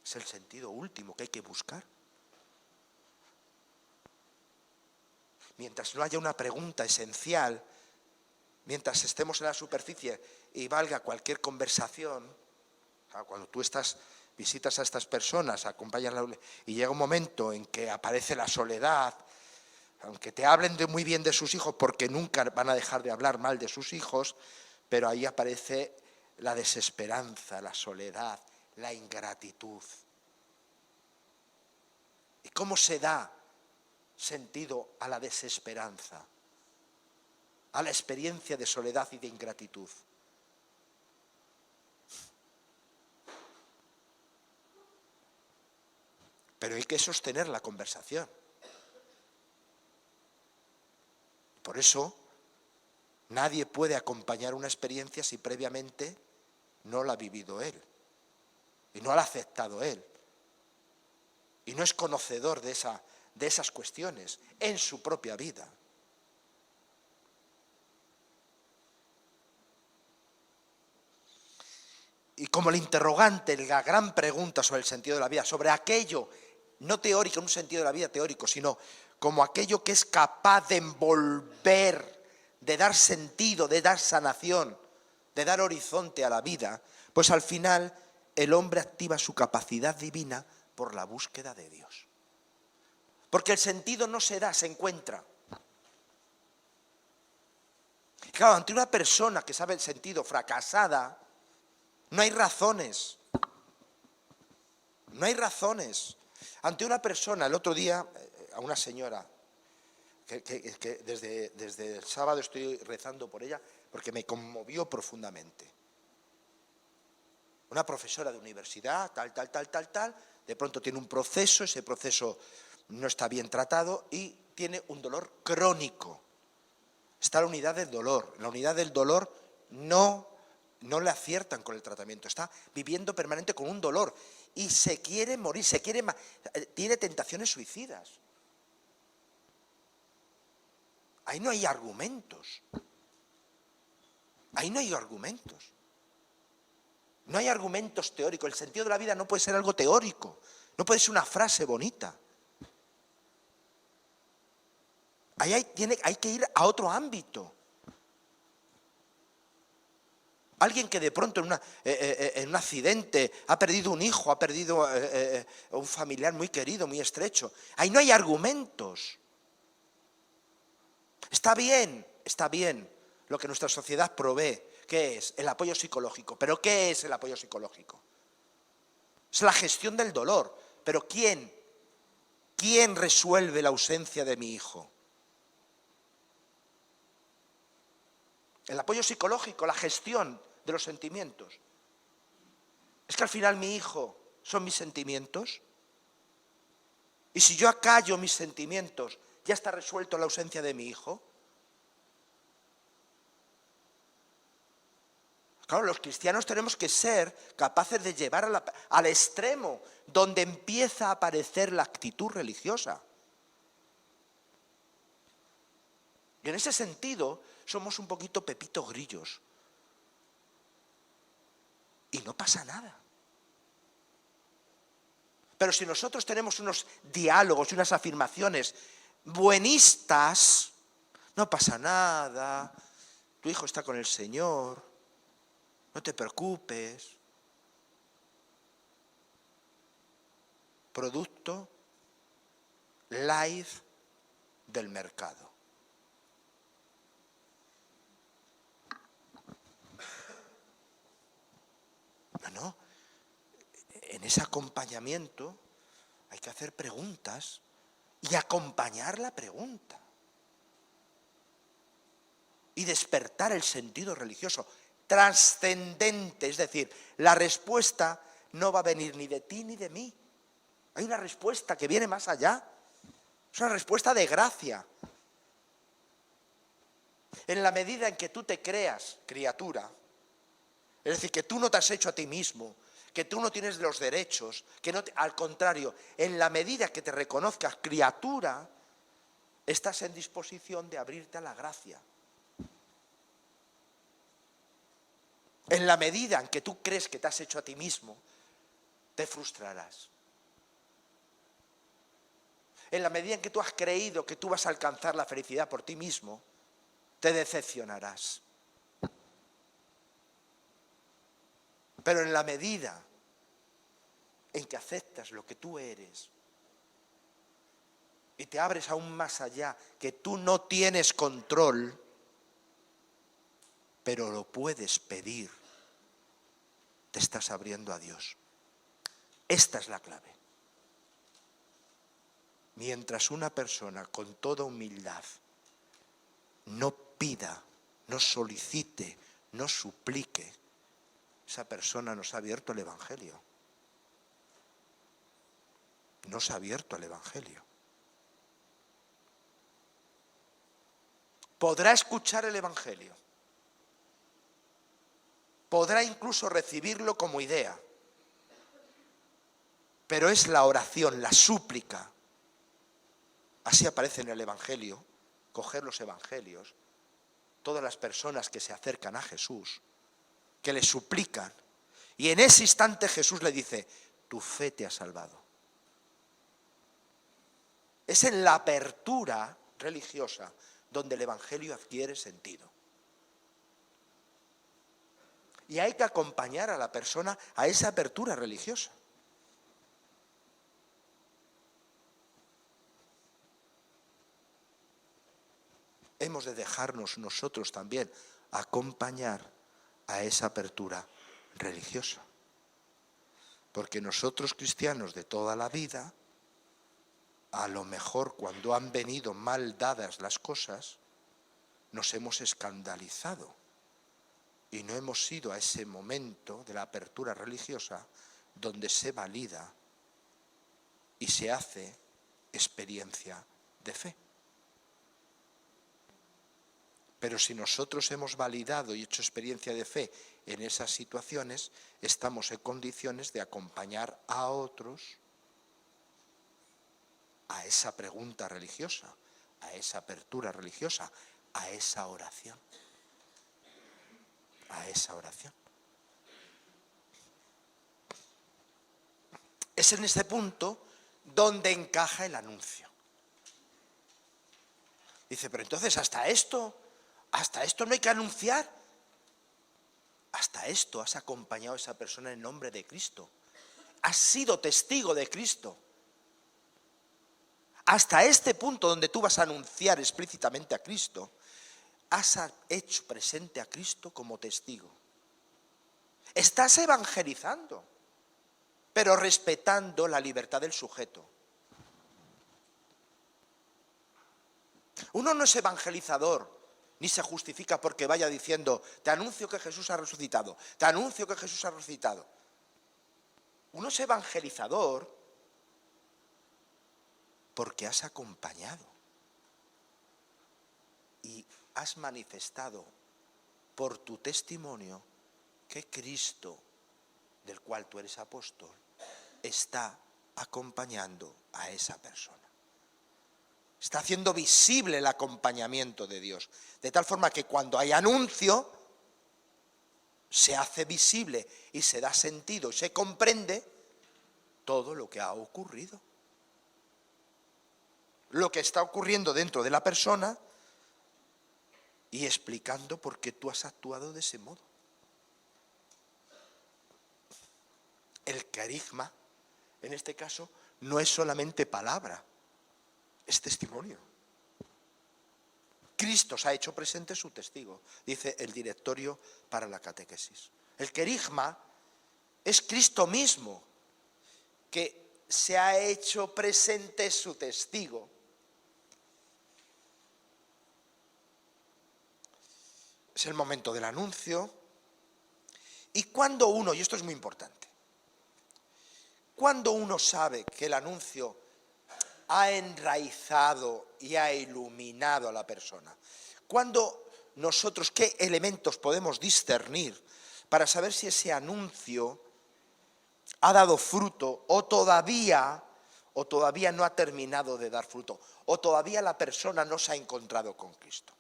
Es el sentido último que hay que buscar. Mientras no haya una pregunta esencial, mientras estemos en la superficie y valga cualquier conversación, cuando tú visitas a estas personas, acompañas y llega un momento en que aparece la soledad, aunque te hablen muy bien de sus hijos, porque nunca van a dejar de hablar mal de sus hijos, pero ahí aparece la desesperanza, la soledad, la ingratitud. ¿Y cómo se da sentido a la desesperanza, a la experiencia de soledad y de ingratitud? Pero hay que sostener la conversación. Por eso, nadie puede acompañar una experiencia si previamente no la ha vivido él. Y no la ha aceptado él. Y no es conocedor de esas cuestiones en su propia vida. Y como el interrogante, la gran pregunta sobre el sentido de la vida, sobre aquello, no teórico, en un sentido de la vida teórico, sino como aquello que es capaz de envolver, de dar sentido, de dar sanación, de dar horizonte a la vida, pues al final el hombre activa su capacidad divina por la búsqueda de Dios. Porque el sentido no se da, se encuentra. Claro, ante una persona que sabe el sentido fracasada, no hay razones. No hay razones. Ante una persona, el otro día, a una señora, que desde el sábado estoy rezando por ella, porque me conmovió profundamente. Una profesora de universidad, tal, de pronto tiene un proceso, ese proceso no está bien tratado y tiene un dolor crónico. Está en la unidad del dolor. En la unidad del dolor no le aciertan con el tratamiento. Está viviendo permanente con un dolor y se quiere morir, tiene tentaciones suicidas. Ahí no hay argumentos. Ahí no hay argumentos. No hay argumentos teóricos. El sentido de la vida no puede ser algo teórico. No puede ser una frase bonita. Ahí hay que ir a otro ámbito. Alguien que de pronto en un accidente ha perdido un hijo, ha perdido un familiar muy querido, muy estrecho. Ahí no hay argumentos. Está bien lo que nuestra sociedad provee. ¿Qué es? El apoyo psicológico. ¿Pero qué es el apoyo psicológico? Es la gestión del dolor. ¿Pero quién resuelve la ausencia de mi hijo? El apoyo psicológico, la gestión de los sentimientos. Es que al final mi hijo son mis sentimientos. Y si yo acallo mis sentimientos, ¿ya está resuelto la ausencia de mi hijo? Claro, los cristianos tenemos que ser capaces de llevar al extremo donde empieza a aparecer la actitud religiosa. Y en ese sentido somos un poquito pepitos grillos. Y no pasa nada. Pero si nosotros tenemos unos diálogos y unas afirmaciones buenistas, no pasa nada, tu hijo está con el Señor, no te preocupes. Producto live del mercado. No. En ese acompañamiento hay que hacer preguntas y acompañar la pregunta. Y despertar el sentido religioso trascendente, es decir, la respuesta no va a venir ni de ti ni de mí. Hay una respuesta que viene más allá. Es una respuesta de gracia. En la medida en que tú te creas criatura, es decir, que tú no te has hecho a ti mismo, que tú no tienes los derechos, al contrario, en la medida que te reconozcas criatura, estás en disposición de abrirte a la gracia. En la medida en que tú crees que te has hecho a ti mismo, te frustrarás. En la medida en que tú has creído que tú vas a alcanzar la felicidad por ti mismo, te decepcionarás. Pero en la medida en que aceptas lo que tú eres y te abres aún más allá, que tú no tienes control, pero lo puedes pedir, te estás abriendo a Dios. Esta es la clave. Mientras una persona con toda humildad no pida, no solicite, no suplique, esa persona nos ha abierto el Evangelio. no se ha abierto al Evangelio. Podrá escuchar el Evangelio, podrá incluso recibirlo como idea, pero es la oración, la súplica. Así aparece en el Evangelio, coger los Evangelios, todas las personas que se acercan a Jesús, que le suplican, y en ese instante Jesús le dice, tu fe te ha salvado. Es en la apertura religiosa donde el Evangelio adquiere sentido. Y hay que acompañar a la persona a esa apertura religiosa. Hemos de dejarnos nosotros también acompañar a esa apertura religiosa. Porque nosotros cristianos de toda la vida, a lo mejor cuando han venido mal dadas las cosas, nos hemos escandalizado y no hemos ido a ese momento de la apertura religiosa donde se valida y se hace experiencia de fe. Pero si nosotros hemos validado y hecho experiencia de fe en esas situaciones, estamos en condiciones de acompañar a otros a esa pregunta religiosa, a esa apertura religiosa, a esa oración. A esa oración. Es en este punto donde encaja el anuncio. Dice, pero entonces hasta esto no hay que anunciar. Hasta esto has acompañado a esa persona en nombre de Cristo. Has sido testigo de Cristo. Hasta este punto donde tú vas a anunciar explícitamente a Cristo, has hecho presente a Cristo como testigo. Estás evangelizando, pero respetando la libertad del sujeto. Uno no es evangelizador, ni se justifica porque vaya diciendo, te anuncio que Jesús ha resucitado, te anuncio que Jesús ha resucitado. Uno es evangelizador porque has acompañado y has manifestado por tu testimonio que Cristo, del cual tú eres apóstol, está acompañando a esa persona. Está haciendo visible el acompañamiento de Dios, de tal forma que cuando hay anuncio, se hace visible y se da sentido, se comprende todo lo que ha ocurrido. Lo que está ocurriendo dentro de la persona y explicando por qué tú has actuado de ese modo. El carisma, en este caso, no es solamente palabra, es testimonio. Cristo se ha hecho presente su testigo, dice el directorio para la catequesis. El querigma es Cristo mismo que se ha hecho presente su testigo. Es el momento del anuncio. Y cuando uno, y esto es muy importante, cuando uno sabe que el anuncio ha enraizado y ha iluminado a la persona, cuando nosotros, ¿qué elementos podemos discernir para saber si ese anuncio ha dado fruto o todavía no ha terminado de dar fruto, o todavía la persona no se ha encontrado con Cristo?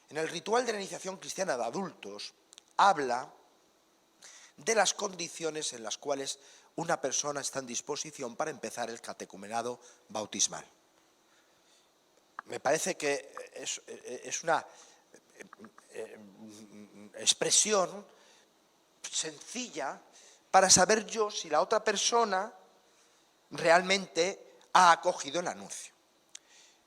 En el ritual de la iniciación cristiana de adultos habla de las condiciones en las cuales una persona está en disposición para empezar el catecumenado bautismal. Me parece que es una expresión sencilla para saber yo si la otra persona realmente ha acogido el anuncio.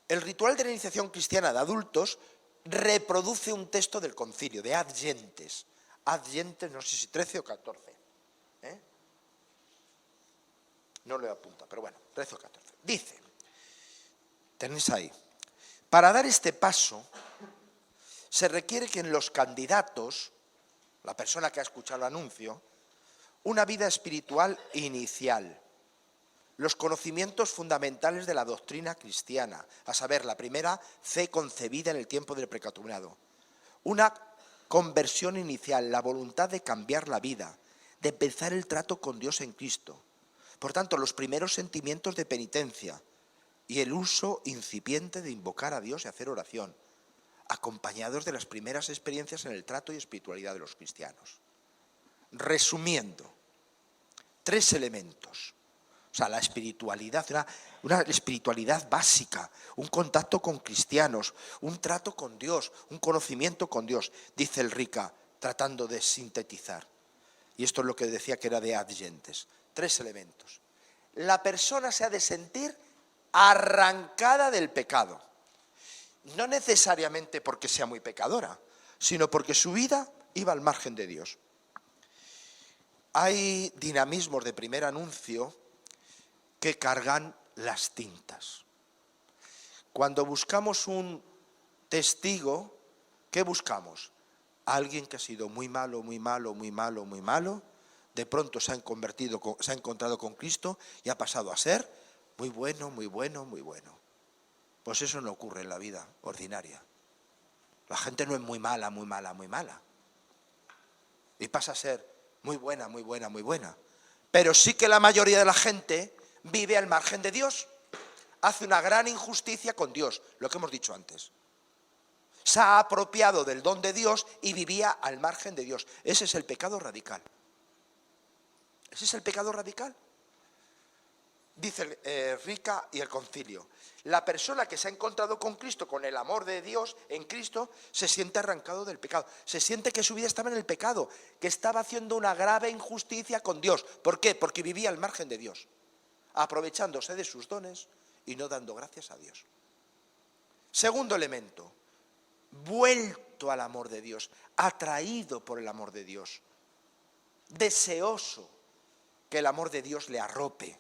El ritual de la iniciación cristiana de adultos reproduce un texto del concilio, de Ad Gentes. Ad Gentes, no sé si 13 o 14. No lo he apuntado, pero bueno, 13 o 14. Dice, tenéis ahí, para dar este paso, se requiere que en los candidatos, la persona que ha escuchado el anuncio, una vida espiritual inicial, los conocimientos fundamentales de la doctrina cristiana, a saber, la primera, fe concebida en el tiempo del precatumado. Una conversión inicial, la voluntad de cambiar la vida, de empezar el trato con Dios en Cristo. Por tanto, los primeros sentimientos de penitencia y el uso incipiente de invocar a Dios y hacer oración, acompañados de las primeras experiencias en el trato y espiritualidad de los cristianos. Resumiendo, 3 elementos. O sea, la espiritualidad, una espiritualidad básica, un contacto con cristianos, un trato con Dios, un conocimiento con Dios, dice el Rica, tratando de sintetizar. Y esto es lo que decía que era de adyentes. 3 elementos. La persona se ha de sentir arrancada del pecado. No necesariamente porque sea muy pecadora, sino porque su vida iba al margen de Dios. Hay dinamismos de primer anuncio que cargan las tintas. Cuando buscamos un testigo, ¿qué buscamos? Alguien que ha sido muy malo, muy malo, muy malo, muy malo, de pronto se ha encontrado con Cristo y ha pasado a ser muy bueno, muy bueno, muy bueno. Pues eso no ocurre en la vida ordinaria. La gente no es muy mala, muy mala, muy mala. Y pasa a ser muy buena, muy buena, muy buena. Pero sí que la mayoría de la gente vive al margen de Dios. Hace una gran injusticia con Dios, lo que hemos dicho antes. Se ha apropiado del don de Dios y vivía al margen de Dios. Ese es el pecado radical. Ese es el pecado radical. Dice Rica y el Concilio, la persona que se ha encontrado con Cristo, con el amor de Dios en Cristo, se siente arrancado del pecado. Se siente que su vida estaba en el pecado, que estaba haciendo una grave injusticia con Dios. ¿Por qué? Porque vivía al margen de Dios, aprovechándose de sus dones y no dando gracias a Dios. Segundo elemento, vuelto al amor de Dios, atraído por el amor de Dios, deseoso que el amor de Dios le arrope,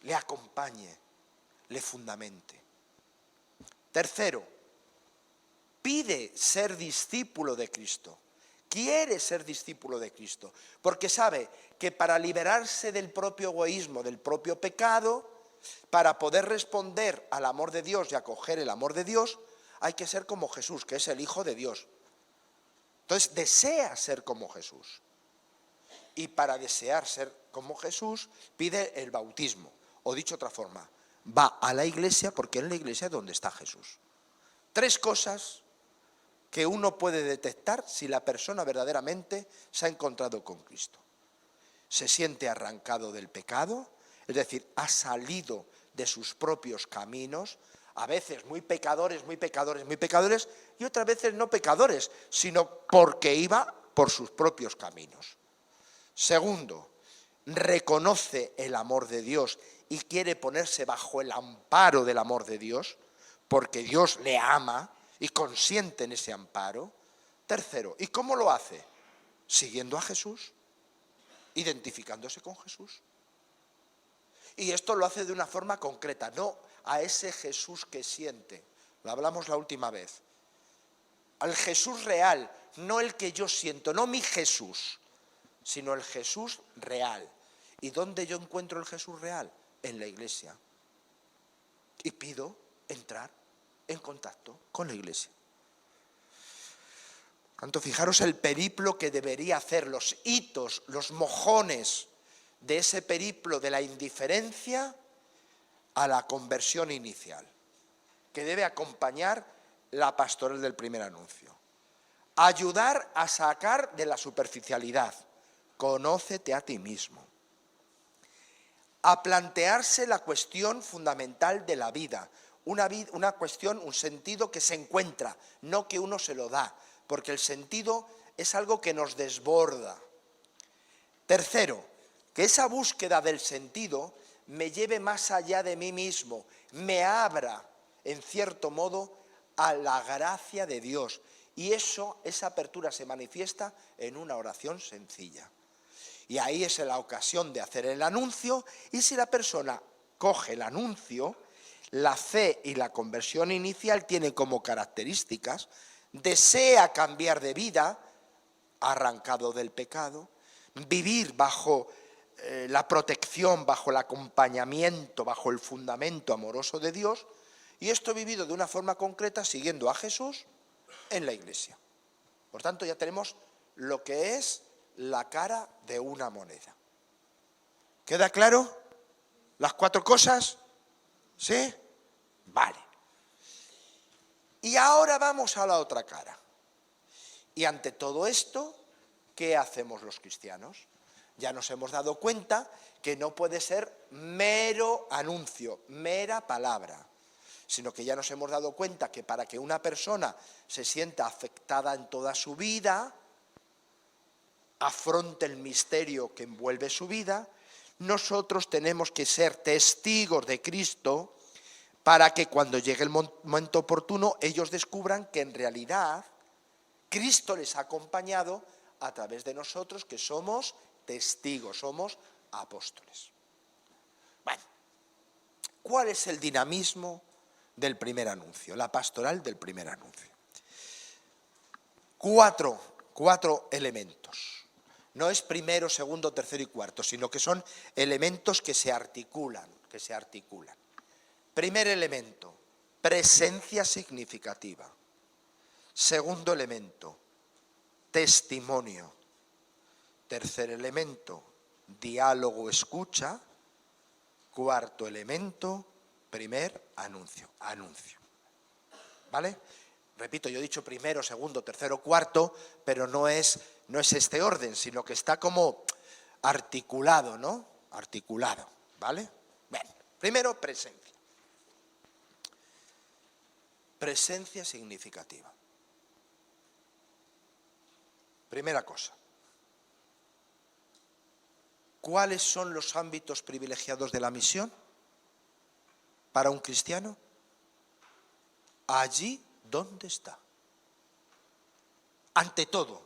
le acompañe, le fundamente. Tercero, pide ser discípulo de Cristo, quiere ser discípulo de Cristo, porque sabe que para liberarse del propio egoísmo, del propio pecado, para poder responder al amor de Dios y acoger el amor de Dios, hay que ser como Jesús, que es el Hijo de Dios. Entonces desea ser como Jesús. Y para desear ser como Jesús, pide el bautismo. O dicho de otra forma, va a la iglesia porque en la iglesia es donde está Jesús. 3 cosas que uno puede detectar si la persona verdaderamente se ha encontrado con Cristo. Se siente arrancado del pecado, es decir, ha salido de sus propios caminos, a veces muy pecadores, muy pecadores, muy pecadores, y otras veces no pecadores, sino porque iba por sus propios caminos. Segundo, reconoce el amor de Dios y quiere ponerse bajo el amparo del amor de Dios, porque Dios le ama y consiente en ese amparo. Tercero, ¿y cómo lo hace? Siguiendo a Jesús, identificándose con Jesús. Y esto lo hace de una forma concreta, no a ese Jesús que siente. Lo hablamos la última vez. Al Jesús real, no el que yo siento, no mi Jesús, sino el Jesús real. ¿Y dónde yo encuentro el Jesús real? En la iglesia. Y pido entrar en contacto con la iglesia. Por tanto, fijaros el periplo que debería hacer, los hitos, los mojones de ese periplo de la indiferencia a la conversión inicial, que debe acompañar la pastoral del primer anuncio. Ayudar a sacar de la superficialidad. Conócete a ti mismo. A plantearse la cuestión fundamental de la vida, una cuestión, un sentido que se encuentra, no que uno se lo da, porque el sentido es algo que nos desborda. Tercero, que esa búsqueda del sentido me lleve más allá de mí mismo, me abra, en cierto modo, a la gracia de Dios. Y esa apertura se manifiesta en una oración sencilla. Y ahí es la ocasión de hacer el anuncio, y si la persona coge el anuncio, la fe y la conversión inicial tienen como características, desea cambiar de vida, arrancado del pecado, vivir bajo la protección, bajo el acompañamiento, bajo el fundamento amoroso de Dios, y esto vivido de una forma concreta siguiendo a Jesús en la Iglesia. Por tanto, ya tenemos lo que es la cara de una moneda. ¿Queda claro? ¿Las 4 cosas? ¿Sí? Vale. Y ahora vamos a la otra cara. Y ante todo esto, ¿qué hacemos los cristianos? Ya nos hemos dado cuenta que no puede ser mero anuncio, mera palabra, sino que ya nos hemos dado cuenta que para que una persona se sienta afectada en toda su vida, afronte el misterio que envuelve su vida, nosotros tenemos que ser testigos de Cristo para que cuando llegue el momento oportuno ellos descubran que en realidad Cristo les ha acompañado a través de nosotros, que somos testigos, somos apóstoles. Bueno, ¿cuál es el dinamismo del primer anuncio, la pastoral del primer anuncio? Cuatro elementos. No es primero, segundo, tercero y cuarto, sino que son elementos que se articulan, Primer elemento, presencia significativa. Segundo elemento, testimonio. Tercer elemento, diálogo, escucha. Cuarto elemento, primer anuncio. ¿Vale? Repito, yo he dicho primero, segundo, tercero, cuarto, pero no es este orden, sino que está como articulado, ¿no? Articulado, ¿vale? Bien, primero, presencia. Presencia significativa. Primera cosa. ¿Cuáles son los ámbitos privilegiados de la misión para un cristiano? Allí donde está. Ante todo,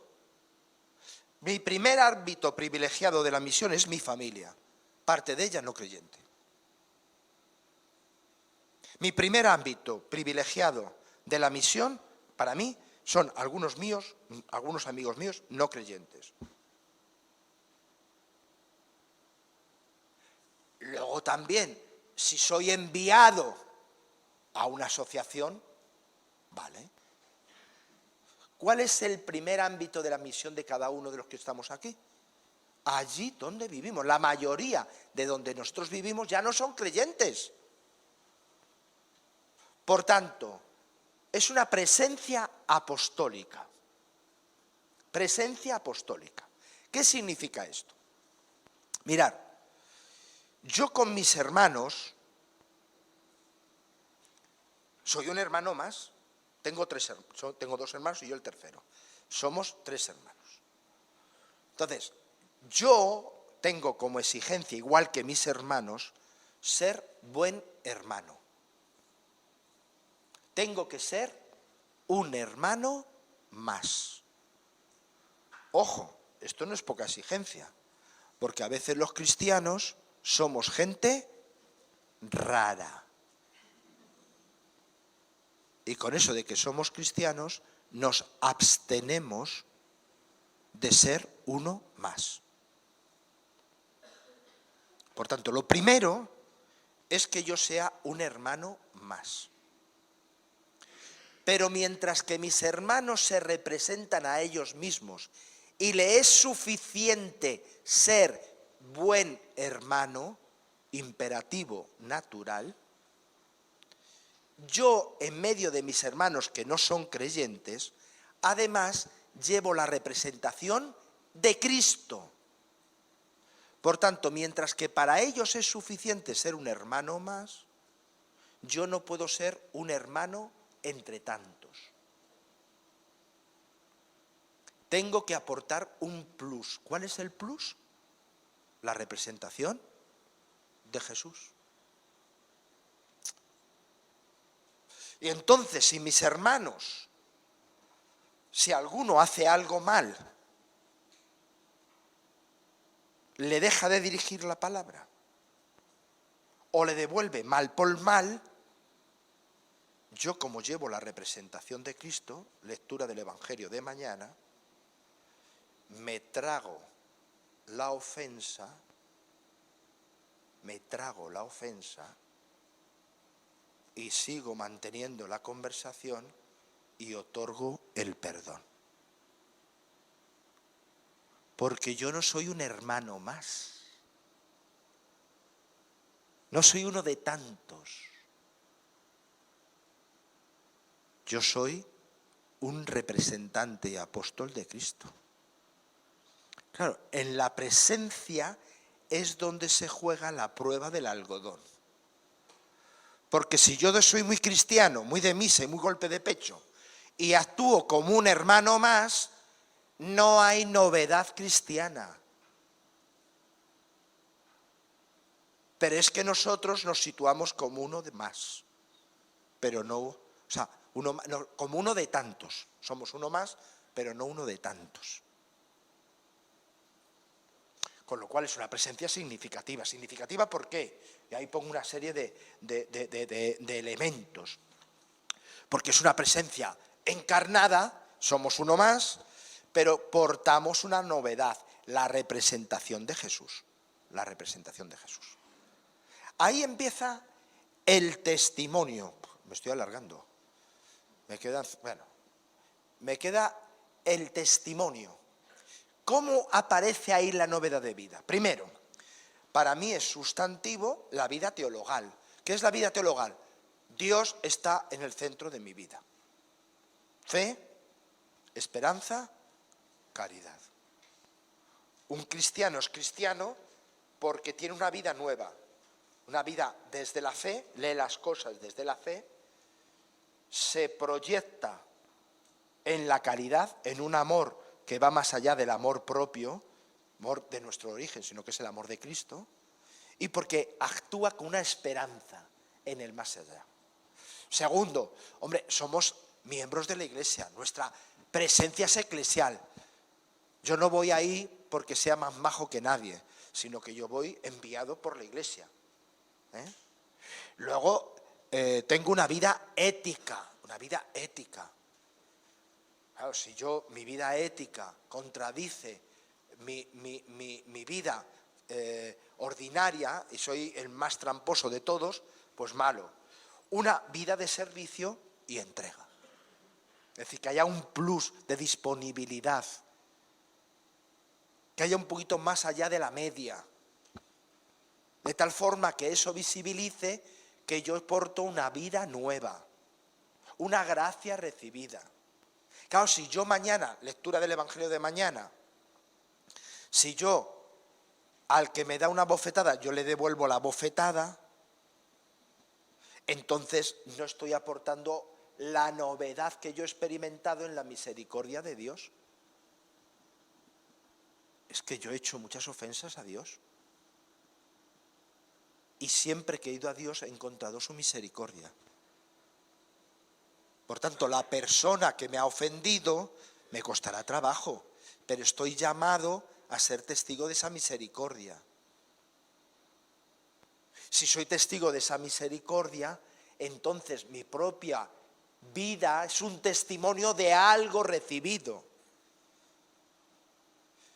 mi primer ámbito privilegiado de la misión es mi familia, parte de ella no creyente. Mi primer ámbito privilegiado de la misión, para mí, son algunos amigos míos no creyentes. Luego también, si soy enviado a una asociación, vale. ¿Cuál es el primer ámbito de la misión de cada uno de los que estamos aquí? Allí donde vivimos. La mayoría de donde nosotros vivimos ya no son creyentes. Por tanto, es una presencia apostólica. Presencia apostólica. ¿Qué significa esto? Mirad, yo con mis hermanos, soy un hermano más, tengo 2 hermanos y yo el tercero. Somos 3 hermanos. Entonces, yo tengo como exigencia, igual que mis hermanos, ser buen hermano. Tengo que ser un hermano más. Ojo, esto no es poca exigencia, porque a veces los cristianos somos gente rara. Y con eso de que somos cristianos, nos abstenemos de ser uno más. Por tanto, lo primero es que yo sea un hermano más. Pero mientras que mis hermanos se representan a ellos mismos y le es suficiente ser buen hermano, imperativo natural, yo en medio de mis hermanos que no son creyentes, además llevo la representación de Cristo. Por tanto, mientras que para ellos es suficiente ser un hermano más, yo no puedo ser un hermano entre tantos. Tengo que aportar un plus. ¿Cuál es el plus? La representación de Jesús. Y entonces, si mis hermanos, si alguno hace algo mal, le deja de dirigir la palabra o le devuelve mal por mal, yo, como llevo la representación de Cristo, lectura del Evangelio de mañana, me trago la ofensa me trago la ofensa y sigo manteniendo la conversación y otorgo el perdón. Porque yo no soy un hermano más. No soy uno de tantos. Yo soy un representante y apóstol de Cristo. Claro, en la presencia es donde se juega la prueba del algodón. Porque si yo soy muy cristiano, muy de misa y muy golpe de pecho, y actúo como un hermano más, no hay novedad cristiana. Pero es que nosotros nos situamos como uno de más. Pero no, o sea, como uno de tantos. Somos uno más, pero no uno de tantos. Con lo cual es una presencia significativa. ¿Significativa por qué? Y ahí pongo una serie de elementos. Porque es una presencia encarnada, somos uno más, pero portamos una novedad, la representación de Jesús. La representación de Jesús. Ahí empieza el testimonio. Me estoy alargando. Me queda el testimonio. ¿Cómo aparece ahí la novedad de vida? Primero, para mí es sustantivo la vida teologal. ¿Qué es la vida teologal? Dios está en el centro de mi vida. Fe, esperanza, caridad. Un cristiano es cristiano porque tiene una vida nueva. Una vida desde la fe, lee las cosas desde la fe, se proyecta en la caridad, en un amor que va más allá del amor propio, amor de nuestro origen, sino que es el amor de Cristo, y porque actúa con una esperanza en el más allá. Segundo, hombre, somos miembros de la Iglesia, nuestra presencia es eclesial. Yo no voy ahí porque sea más majo que nadie, sino que yo voy enviado por la Iglesia. Luego, tengo una vida ética, Claro, si mi vida ética contradice mi vida ordinaria y soy el más tramposo de todos, pues malo. Una vida de servicio y entrega. Es decir, que haya un plus de disponibilidad, que haya un poquito más allá de la media, de tal forma que eso visibilice que yo porto una vida nueva, una gracia recibida. Claro, si yo mañana, lectura del Evangelio de mañana, si yo al que me da una bofetada, yo le devuelvo la bofetada, entonces no estoy aportando la novedad que yo he experimentado en la misericordia de Dios. Es que yo he hecho muchas ofensas a Dios. Y siempre que he ido a Dios he encontrado su misericordia. Por tanto, la persona que me ha ofendido me costará trabajo, pero estoy llamado a ser testigo de esa misericordia. Si soy testigo de esa misericordia, entonces mi propia vida es un testimonio de algo recibido.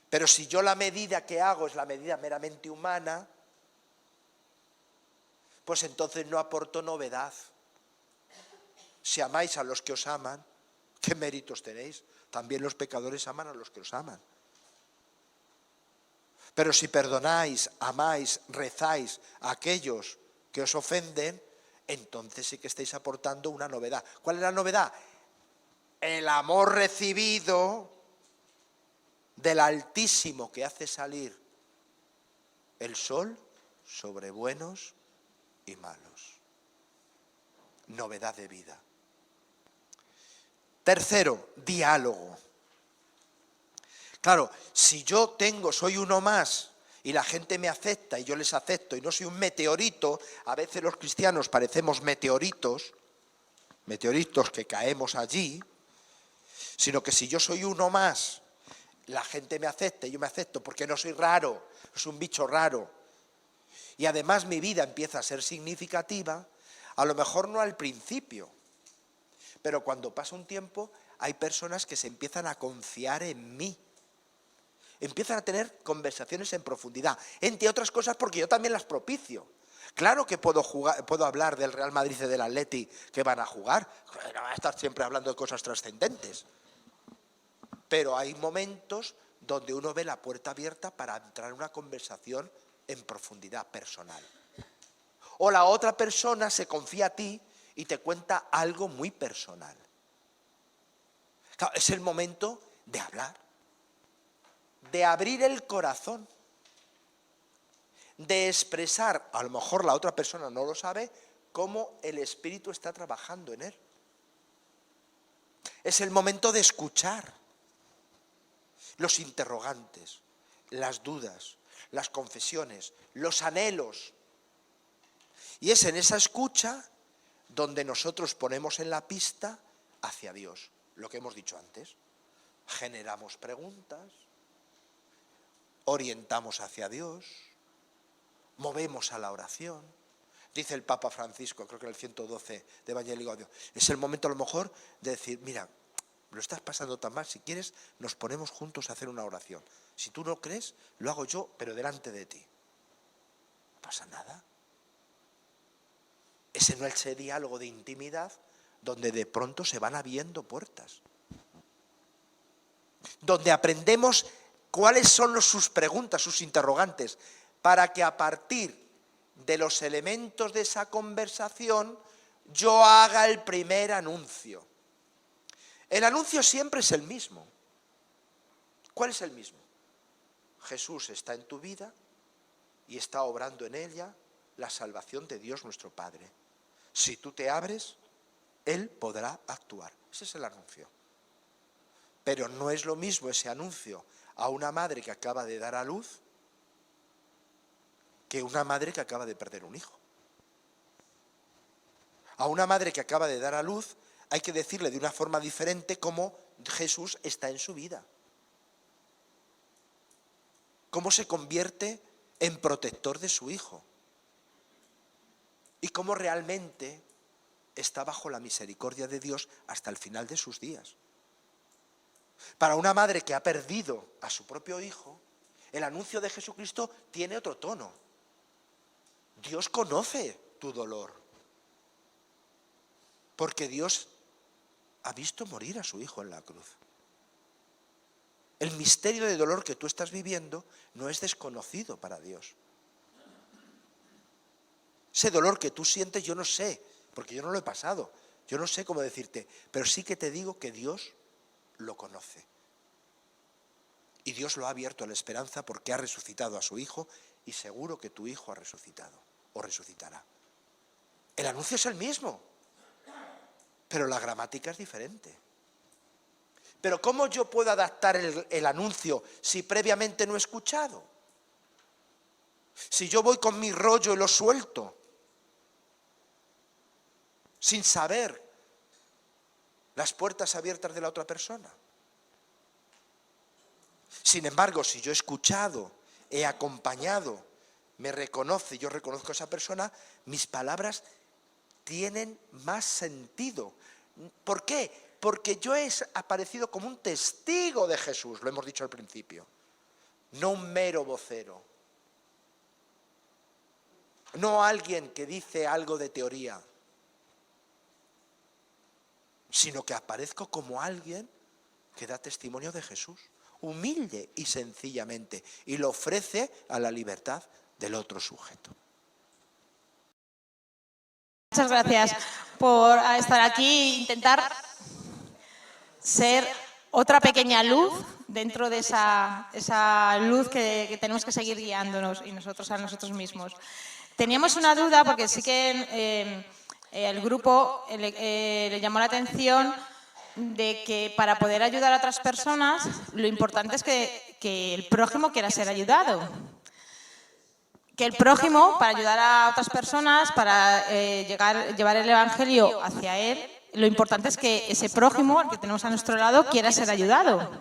Pero si yo la medida que hago es la medida meramente humana, pues entonces no aporto novedad. Si amáis a los que os aman, ¿qué méritos tenéis? También los pecadores aman a los que os aman. Pero si perdonáis, amáis, rezáis a aquellos que os ofenden, entonces sí que estáis aportando una novedad. ¿Cuál es la novedad? El amor recibido del Altísimo que hace salir el sol sobre buenos y malos. Novedad de vida. Tercero, diálogo. Claro, si yo soy uno más y la gente me acepta y yo les acepto y no soy un meteorito, a veces los cristianos parecemos meteoritos que caemos allí, sino que si yo soy uno más, la gente me acepta y yo me acepto porque no soy raro, no soy un bicho raro, y además mi vida empieza a ser significativa, a lo mejor no al principio, pero cuando pasa un tiempo hay personas que se empiezan a confiar en mí empiezan a tener conversaciones en profundidad, entre otras cosas porque yo también las propicio. Claro que puedo hablar del Real Madrid y del Atleti que van a jugar, no voy a estar siempre hablando de cosas trascendentes. Pero hay momentos donde uno ve la puerta abierta para entrar en una conversación en profundidad personal. O la otra persona se confía a ti y te cuenta algo muy personal. Claro, es el momento de hablar, de abrir el corazón, de expresar, a lo mejor la otra persona no lo sabe, cómo el Espíritu está trabajando en él. Es el momento de escuchar los interrogantes, las dudas, las confesiones, los anhelos. Y es en esa escucha donde nosotros ponemos en la pista hacia Dios, lo que hemos dicho antes. Generamos preguntas, orientamos hacia Dios, movemos a la oración. Dice el Papa Francisco, creo que en el 112 de Evangelii Gaudium, es el momento a lo mejor de decir, mira, lo estás pasando tan mal, si quieres nos ponemos juntos a hacer una oración. Si tú no crees, lo hago yo, pero delante de ti. No pasa nada. Ese no es ese diálogo de intimidad donde de pronto se van abriendo puertas. Donde aprendemos cuáles son sus preguntas, sus interrogantes, para que a partir de los elementos de esa conversación yo haga el primer anuncio. El anuncio siempre es el mismo. ¿Cuál es el mismo? Jesús está en tu vida y está obrando en ella la salvación de Dios nuestro Padre. Si tú te abres, Él podrá actuar. Ese es el anuncio. Pero no es lo mismo ese anuncio a una madre que acaba de dar a luz que una madre que acaba de perder un hijo. A una madre que acaba de dar a luz hay que decirle de una forma diferente cómo Jesús está en su vida. Cómo se convierte en protector de su hijo. Y cómo realmente está bajo la misericordia de Dios hasta el final de sus días. Para una madre que ha perdido a su propio hijo, el anuncio de Jesucristo tiene otro tono. Dios conoce tu dolor. Porque Dios ha visto morir a su hijo en la cruz. El misterio de dolor que tú estás viviendo no es desconocido para Dios. Ese dolor que tú sientes yo no sé, porque yo no lo he pasado. Yo no sé cómo decirte, pero sí que te digo que Dios lo conoce. Y Dios lo ha abierto a la esperanza porque ha resucitado a su hijo y seguro que tu hijo ha resucitado o resucitará. El anuncio es el mismo, pero la gramática es diferente. Pero ¿cómo yo puedo adaptar el anuncio si previamente no he escuchado? Si yo voy con mi rollo y lo suelto, sin saber las puertas abiertas de la otra persona. Sin embargo, si yo he escuchado, he acompañado, me reconoce, yo reconozco a esa persona, mis palabras tienen más sentido. ¿Por qué? Porque yo he aparecido como un testigo de Jesús, lo hemos dicho al principio, no un mero vocero, no alguien que dice algo de teoría, sino que aparezco como alguien que da testimonio de Jesús, humilde y sencillamente, y lo ofrece a la libertad del otro sujeto. Muchas gracias por estar aquí e intentar ser otra pequeña luz dentro de esa luz que tenemos que seguir guiándonos y nosotros a nosotros mismos. Teníamos una duda porque sí que el grupo le llamó la atención de que para poder ayudar a otras personas lo importante es que el prójimo quiera ser ayudado. Que el prójimo, para ayudar a otras personas, para llevar el Evangelio hacia él, lo importante es que ese prójimo, el que tenemos a nuestro lado, quiera ser ayudado.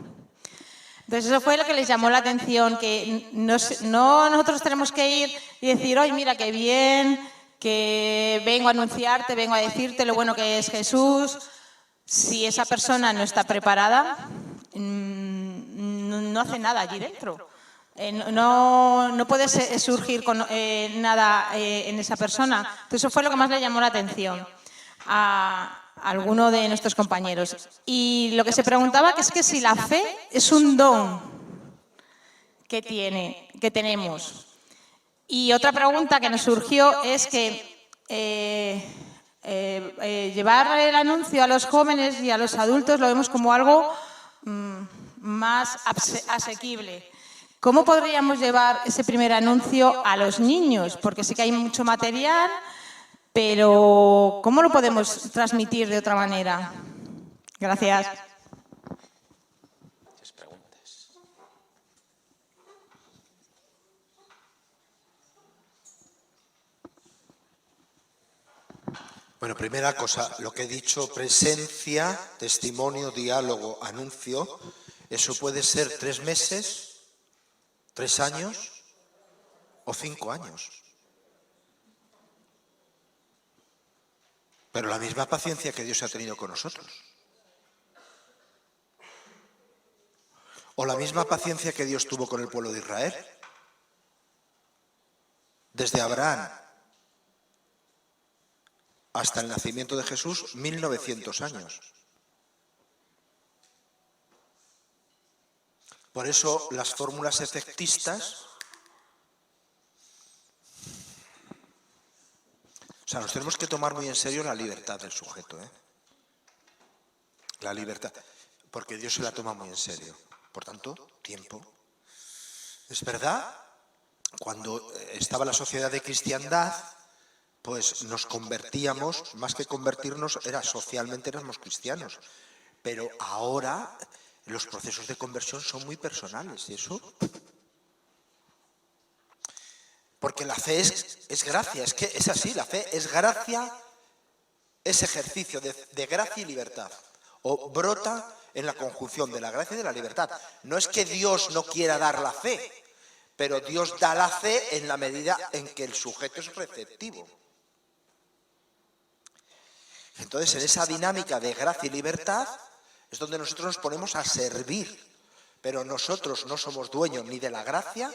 Entonces eso fue lo que les llamó la atención, que no nosotros tenemos que ir y decir, oye, mira qué bien, que vengo a anunciarte, vengo a decirte lo bueno que es Jesús. Si esa persona no está preparada, no no hace nada allí dentro. No puede surgir con nada en esa persona. Entonces, eso fue lo que más le llamó la atención a alguno de nuestros compañeros. Y lo que se preguntaba que es que si la fe es un don que tenemos. Y otra pregunta que nos surgió es que llevar el anuncio a los jóvenes y a los adultos lo vemos como algo más asequible. ¿Cómo podríamos llevar ese primer anuncio a los niños? Porque sí que hay mucho material, pero ¿cómo lo podemos transmitir de otra manera? Gracias. Bueno, primera cosa, lo que he dicho, presencia, testimonio, diálogo, anuncio, eso puede ser 3 meses, 3 años o 5 años. Pero la misma paciencia que Dios ha tenido con nosotros. O la misma paciencia que Dios tuvo con el pueblo de Israel. Desde Abraham hasta el nacimiento de Jesús, 1900 años. Por eso las fórmulas efectistas, o sea, nos tenemos que tomar muy en serio la libertad del sujeto, ¿eh? La libertad, porque Dios se la toma muy en serio. Por tanto, tiempo. Es verdad, cuando estaba la sociedad de cristiandad, pues nos convertíamos, más que convertirnos, socialmente éramos cristianos. Pero ahora los procesos de conversión son muy personales, y eso... Porque la fe es gracia, es que es así, la fe es gracia, es ejercicio de gracia y libertad. O brota en la conjunción de la gracia y de la libertad. No es que Dios no quiera dar la fe, pero Dios da la fe en la medida en que el sujeto es receptivo. Entonces, en esa dinámica de gracia y libertad es donde nosotros nos ponemos a servir. Pero nosotros no somos dueños ni de la gracia,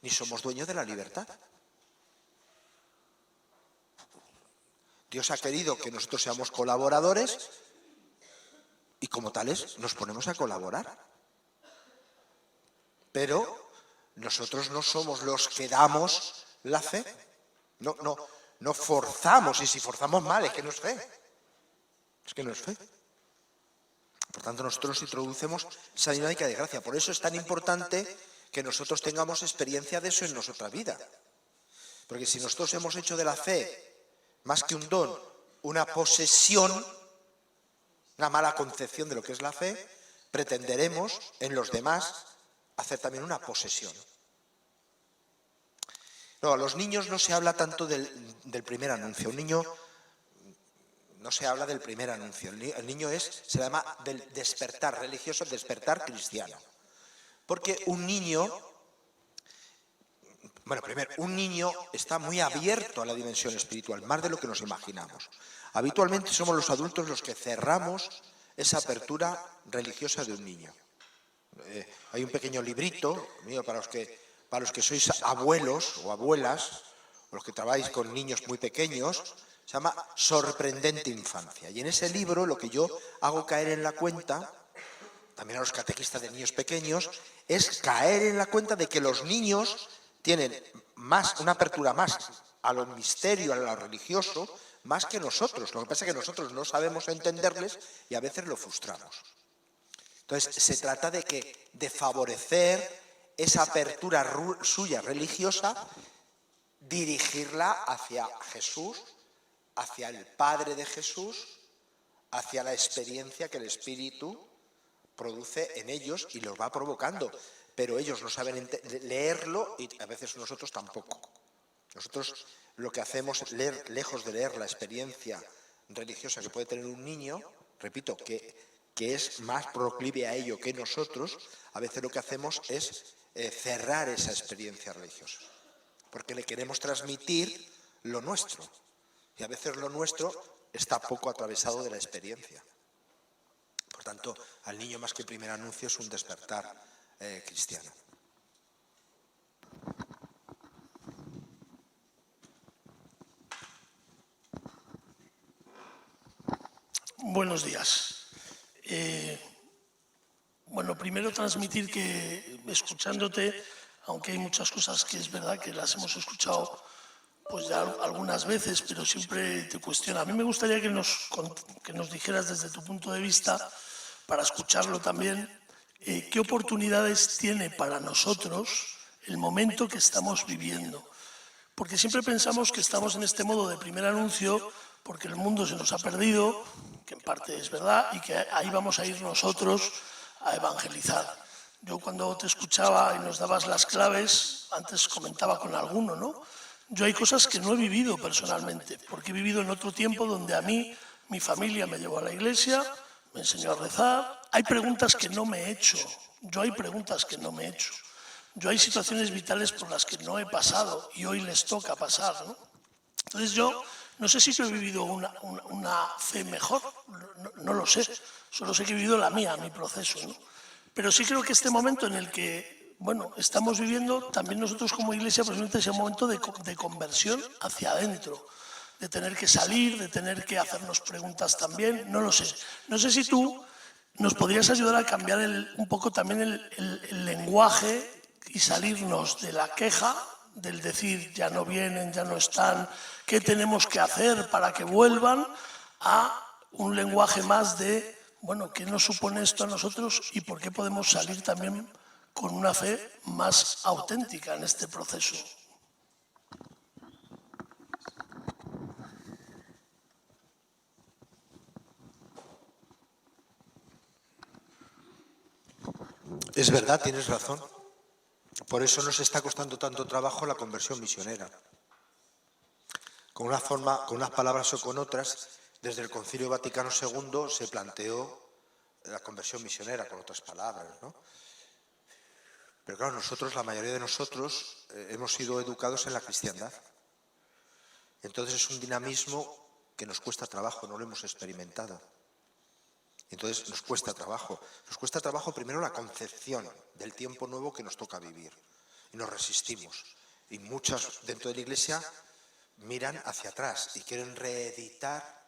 ni somos dueños de la libertad. Dios ha querido que nosotros seamos colaboradores y como tales nos ponemos a colaborar. Pero nosotros no somos los que damos la fe. No forzamos, y si forzamos mal, es que no es fe. Es que no es fe. Por tanto, nosotros introducemos esa dinámica de gracia. Por eso es tan importante que nosotros tengamos experiencia de eso en nuestra vida. Porque si nosotros hemos hecho de la fe, más que un don, una posesión, una mala concepción de lo que es la fe, pretenderemos en los demás hacer también una posesión. No, a los niños no se habla tanto del primer anuncio. Un niño no se habla del primer anuncio. El niño se llama del despertar religioso, despertar cristiano. Porque un niño, un niño está muy abierto a la dimensión espiritual, más de lo que nos imaginamos. Habitualmente somos los adultos los que cerramos esa apertura religiosa de un niño. Hay un pequeño librito mío para los que sois abuelos o abuelas, o los que trabajáis con niños muy pequeños, se llama Sorprendente Infancia. Y en ese libro lo que yo hago caer en la cuenta, también a los catequistas de niños pequeños, es caer en la cuenta de que los niños tienen una apertura más a lo misterio, a lo religioso, más que nosotros. Lo que pasa es que nosotros no sabemos entenderles y a veces lo frustramos. Entonces, se trata de favorecer esa apertura suya religiosa, dirigirla hacia Jesús, hacia el Padre de Jesús, hacia la experiencia que el Espíritu produce en ellos y los va provocando. Pero ellos no saben leerlo y a veces nosotros tampoco. Nosotros lo que hacemos es leer, lejos de leer la experiencia religiosa que puede tener un niño, repito, que es más proclive a ello que nosotros, a veces lo que hacemos es cerrar esa experiencia religiosa, porque le queremos transmitir lo nuestro, y a veces lo nuestro está poco atravesado de la experiencia. Por tanto, al niño más que primer anuncio es un despertar cristiana. Buenos días. Bueno, primero transmitir que escuchándote, aunque hay muchas cosas que es verdad que las hemos escuchado pues ya algunas veces, pero siempre te cuestiona. A mí me gustaría que nos dijeras desde tu punto de vista, para escucharlo también, qué oportunidades tiene para nosotros el momento que estamos viviendo. Porque siempre pensamos que estamos en este modo de primer anuncio porque el mundo se nos ha perdido, que en parte es verdad, y que ahí vamos a ir nosotros a evangelizar. Yo cuando te escuchaba y nos dabas las claves, antes comentaba con alguno, ¿no? Yo hay cosas que no he vivido personalmente, porque he vivido en otro tiempo donde a mí, mi familia me llevó a la iglesia, me enseñó a rezar. Hay preguntas que no me he hecho, yo hay preguntas que no me he hecho. Yo hay situaciones vitales por las que no he pasado y hoy les toca pasar, ¿no? Entonces yo no sé si yo he vivido una fe mejor, no lo sé, solo sé que he vivido la mía, mi proceso, ¿no? Pero sí creo que este momento en el que, bueno, estamos viviendo, también nosotros como iglesia, posiblemente sea un momento de conversión hacia adentro, de tener que salir, de tener que hacernos preguntas también, no lo sé. No sé si tú nos podrías ayudar a cambiar un poco también el lenguaje y salirnos de la queja, del decir ya no vienen, ya no están, qué tenemos que hacer para que vuelvan, a un lenguaje más de, bueno, ¿qué nos supone esto a nosotros y por qué podemos salir también con una fe más auténtica en este proceso? Es verdad, tienes razón. Por eso nos está costando tanto trabajo la conversión misionera. Con una forma, con unas palabras o con otras, desde el Concilio Vaticano II se planteó la conversión misionera, con otras palabras, ¿no? Pero claro, nosotros, la mayoría de nosotros, hemos sido educados en la cristiandad. Entonces es un dinamismo que nos cuesta trabajo, no lo hemos experimentado. Entonces nos cuesta trabajo. Nos cuesta trabajo primero la concepción del tiempo nuevo que nos toca vivir. Y nos resistimos. Y muchas dentro de la Iglesia miran hacia atrás y quieren reeditar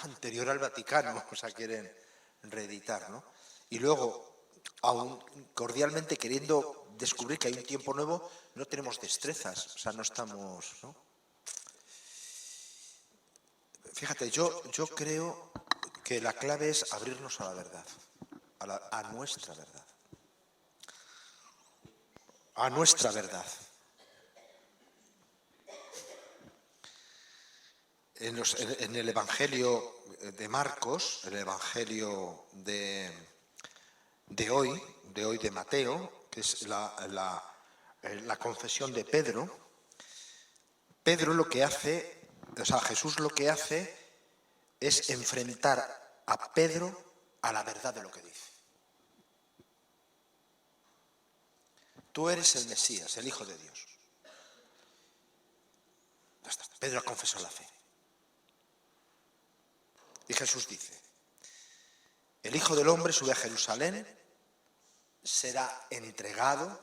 anterior al Vaticano. O sea, quieren reeditar, ¿no? Y luego, aún cordialmente queriendo descubrir que hay un tiempo nuevo, no tenemos destrezas. O sea, no estamos, ¿no? Fíjate, yo creo que la clave es abrirnos a la verdad, a nuestra verdad. A nuestra verdad. En el Evangelio de Marcos, el Evangelio de hoy de Mateo, que es la confesión de Pedro, Pedro lo que hace, o sea, Jesús lo que hace es enfrentar a Pedro a la verdad de lo que dice. Tú eres el Mesías, el Hijo de Dios. Pedro ha confesado la fe. Y Jesús dice, el Hijo del Hombre sube a Jerusalén, será entregado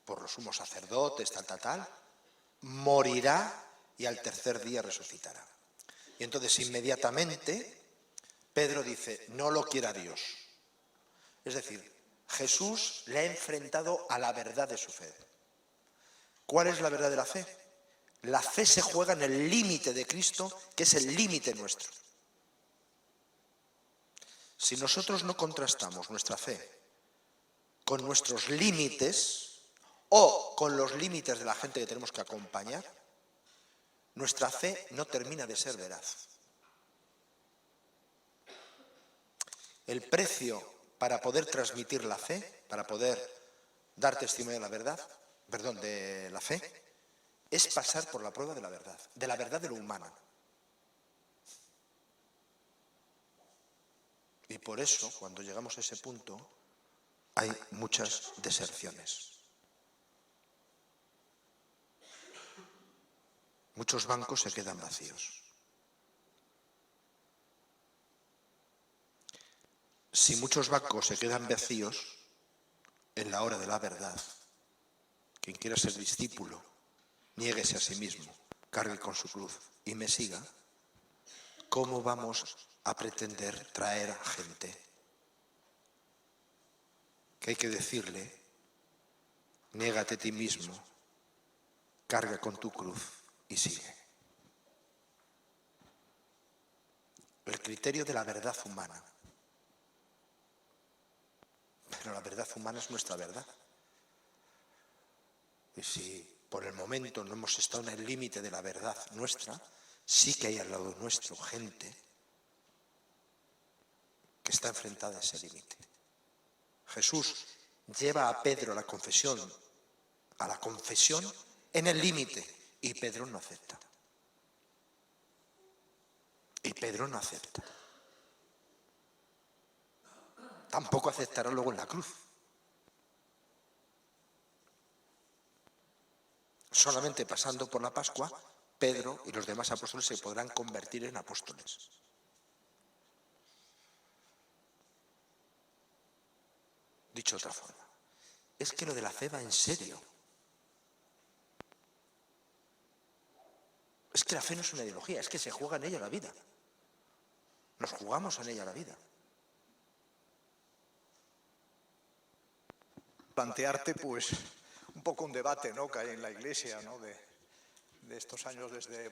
por los sumos sacerdotes, tal, morirá y al tercer día resucitará. Y entonces inmediatamente Pedro dice, no lo quiera Dios. Es decir, Jesús le ha enfrentado a la verdad de su fe. ¿Cuál es la verdad de la fe? La fe se juega en el límite de Cristo, que es el límite nuestro. Si nosotros no contrastamos nuestra fe con nuestros límites o con los límites de la gente que tenemos que acompañar, nuestra fe no termina de ser veraz. El precio para poder transmitir la fe, para poder dar testimonio de la verdad, de la fe, es pasar por la prueba de la verdad de lo humano. Y por eso, cuando llegamos a ese punto, hay muchas deserciones. Muchos bancos se quedan vacíos. Si muchos bancos se quedan vacíos, en la hora de la verdad. Quien quiera ser discípulo, niéguese a sí mismo, cargue con su cruz y me siga. ¿Cómo vamos a pretender traer a gente que hay que decirle, niégate a ti mismo, carga con tu cruz y sigue? El criterio de la verdad humana. Pero la verdad humana es nuestra verdad. Y si por el momento no hemos estado en el límite de la verdad nuestra, sí que hay al lado nuestro gente que está enfrentada a ese límite. Jesús lleva a Pedro a la confesión en el límite, y Pedro no acepta. Y Pedro no acepta. Tampoco aceptará luego en la cruz. Solamente pasando por la Pascua, Pedro y los demás apóstoles se podrán convertir en apóstoles. Dicho de otra forma, es que lo de la fe va en serio. Es que la fe no es una ideología, es que se juega en ella la vida. Nos jugamos en ella la vida. Plantearte, pues, un poco un debate, ¿no?, que hay en la Iglesia, ¿no?, de estos años desde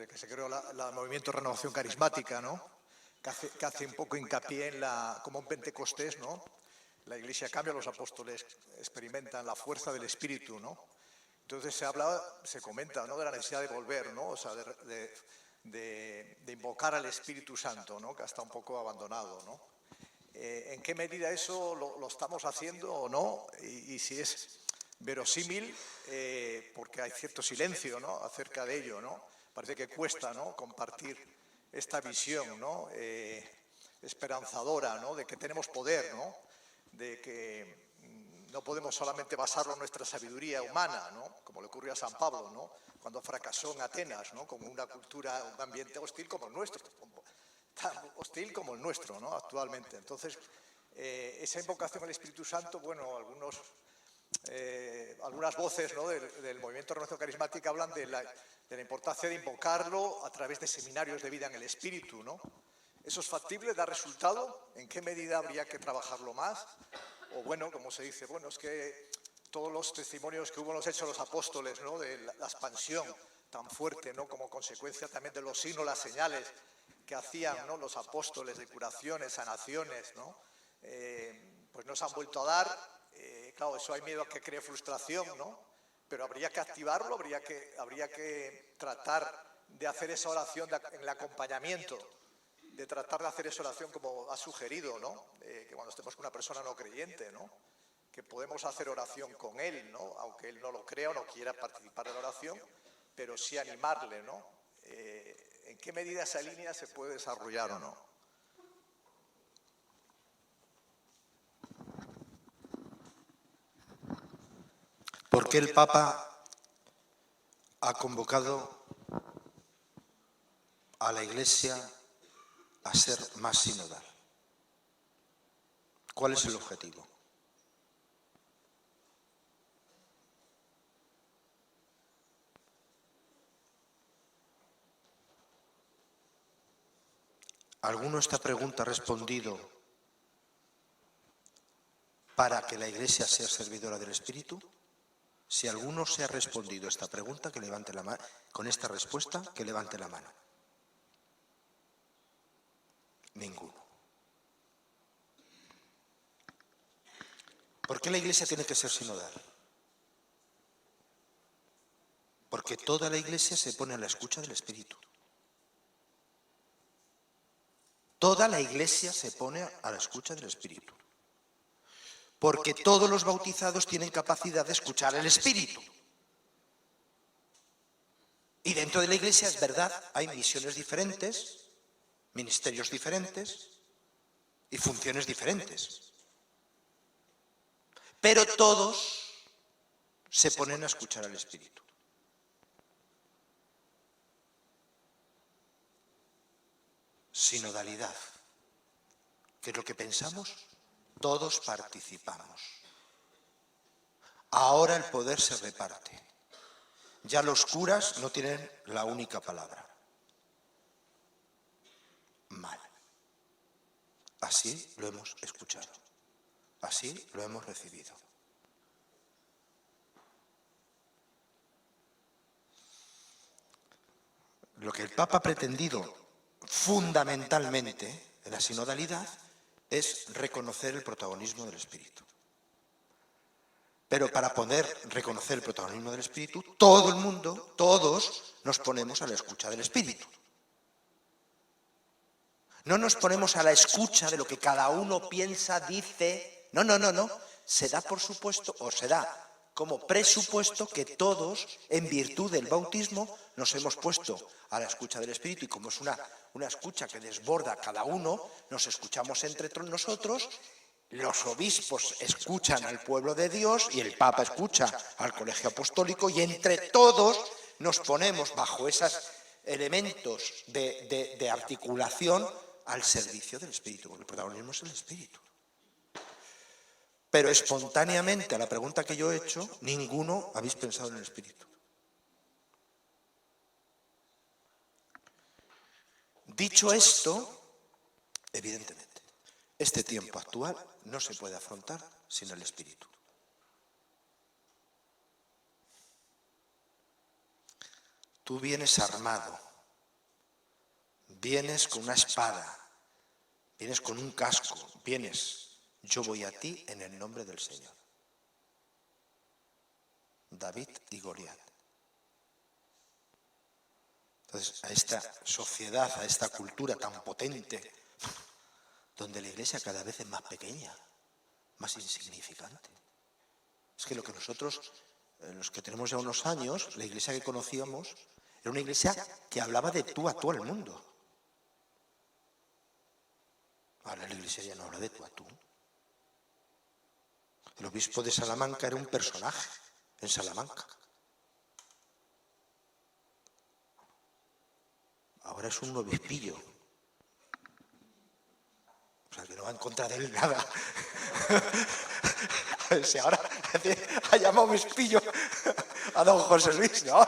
que se creó el movimiento de renovación carismática, ¿no?, que hace un poco hincapié en como en Pentecostés, ¿no?, la Iglesia cambia, los apóstoles experimentan la fuerza del Espíritu, ¿no? Entonces se comenta, ¿no?, de la necesidad de volver, ¿no?, o sea, de invocar al Espíritu Santo, ¿no?, que está un poco abandonado, ¿no? ¿En qué medida eso lo estamos haciendo o no? Y si es verosímil, porque hay cierto silencio, ¿no?, acerca de ello, ¿no? Parece que cuesta, ¿no?, compartir esta visión, ¿no?, esperanzadora, ¿no?, de que tenemos poder, ¿no?, de que no podemos solamente basarlo en nuestra sabiduría humana, ¿no?, como le ocurrió a San Pablo, ¿no?, cuando fracasó en Atenas, ¿no?, con una cultura, un ambiente hostil como el nuestro, tan hostil como el nuestro, ¿no?, actualmente. Entonces, esa invocación al Espíritu Santo, bueno, algunas voces, ¿no?, del movimiento de renovación carismática hablan de la importancia de invocarlo a través de seminarios de vida en el Espíritu, ¿no? ¿Eso es factible? ¿Da resultado? ¿En qué medida habría que trabajarlo más? O bueno, como se dice, bueno, es que todos los testimonios que hubo en los Hechos de los Apóstoles, ¿no?, de la expansión tan fuerte, ¿no?, como consecuencia también de los signos, las señales que hacían, ¿no?, los apóstoles, de curaciones, sanaciones, ¿no?, pues no se han vuelto a dar. Claro, eso hay miedo a que cree frustración, ¿no? Pero habría que activarlo, habría que tratar de hacer esa oración en el acompañamiento, de tratar de hacer esa oración como ha sugerido, ¿no?, que cuando estemos con una persona no creyente, ¿no?, que podemos hacer oración con él, ¿no?, aunque él no lo crea o no quiera participar en la oración, pero sí animarle, ¿no? ¿En qué medida esa línea se puede desarrollar o no? ¿Por qué el Papa ha convocado a la Iglesia a ser más sinodal? ¿Cuál es el objetivo? ¿Alguno esta pregunta ha respondido para que la Iglesia sea servidora del Espíritu? Si alguno se ha respondido esta pregunta, que levante la mano. Con esta respuesta, que levante la mano. Ninguno. ¿Por qué la Iglesia tiene que ser sinodal? Porque toda la Iglesia se pone a la escucha del Espíritu. Toda la Iglesia se pone a la escucha del Espíritu. Porque todos los bautizados tienen capacidad de escuchar el Espíritu. Y dentro de la Iglesia, es verdad, hay misiones diferentes, ministerios diferentes y funciones diferentes. Pero todos se ponen a escuchar al Espíritu. Sinodalidad. ¿Qué es lo que pensamos? Todos participamos. ahora el poder se reparte. Ya los curas no tienen la única palabra. Mal. Así lo hemos escuchado. Así lo hemos recibido. Lo que el Papa ha pretendido fundamentalmente en la sinodalidad es reconocer el protagonismo del Espíritu. Pero para poder reconocer el protagonismo del Espíritu, todo el mundo, todos, nos ponemos a la escucha del Espíritu. No nos ponemos a la escucha de lo que cada uno piensa, dice. No. Se da por supuesto, o se da como presupuesto que todos, en virtud del bautismo, nos hemos puesto a la escucha del Espíritu, y como es una escucha que desborda a cada uno, nos escuchamos entre nosotros. Los obispos escuchan al pueblo de Dios y el Papa escucha al Colegio Apostólico, y entre todos nos ponemos bajo esos elementos de articulación al servicio del Espíritu, porque el protagonismo es el Espíritu. Pero espontáneamente, a la pregunta que yo he hecho, ninguno habéis pensado en el Espíritu. Dicho esto, evidentemente, este tiempo actual no se puede afrontar sin el Espíritu. Tú vienes armado, vienes con una espada, vienes con un casco, yo voy a ti en el nombre del Señor. David y Goliat. Entonces, a esta sociedad, a esta cultura tan potente, donde la Iglesia cada vez es más pequeña, más insignificante. Es que lo que nosotros, los que tenemos ya unos años, la Iglesia que conocíamos, era una Iglesia que hablaba de tú a tú al mundo. Ahora la Iglesia ya no habla de tú a tú. El obispo de Salamanca era un personaje en Salamanca. Ahora es un obispillo. O sea, que no va en contra de él nada. Si ahora ha llamado obispillo a don José Luis, no.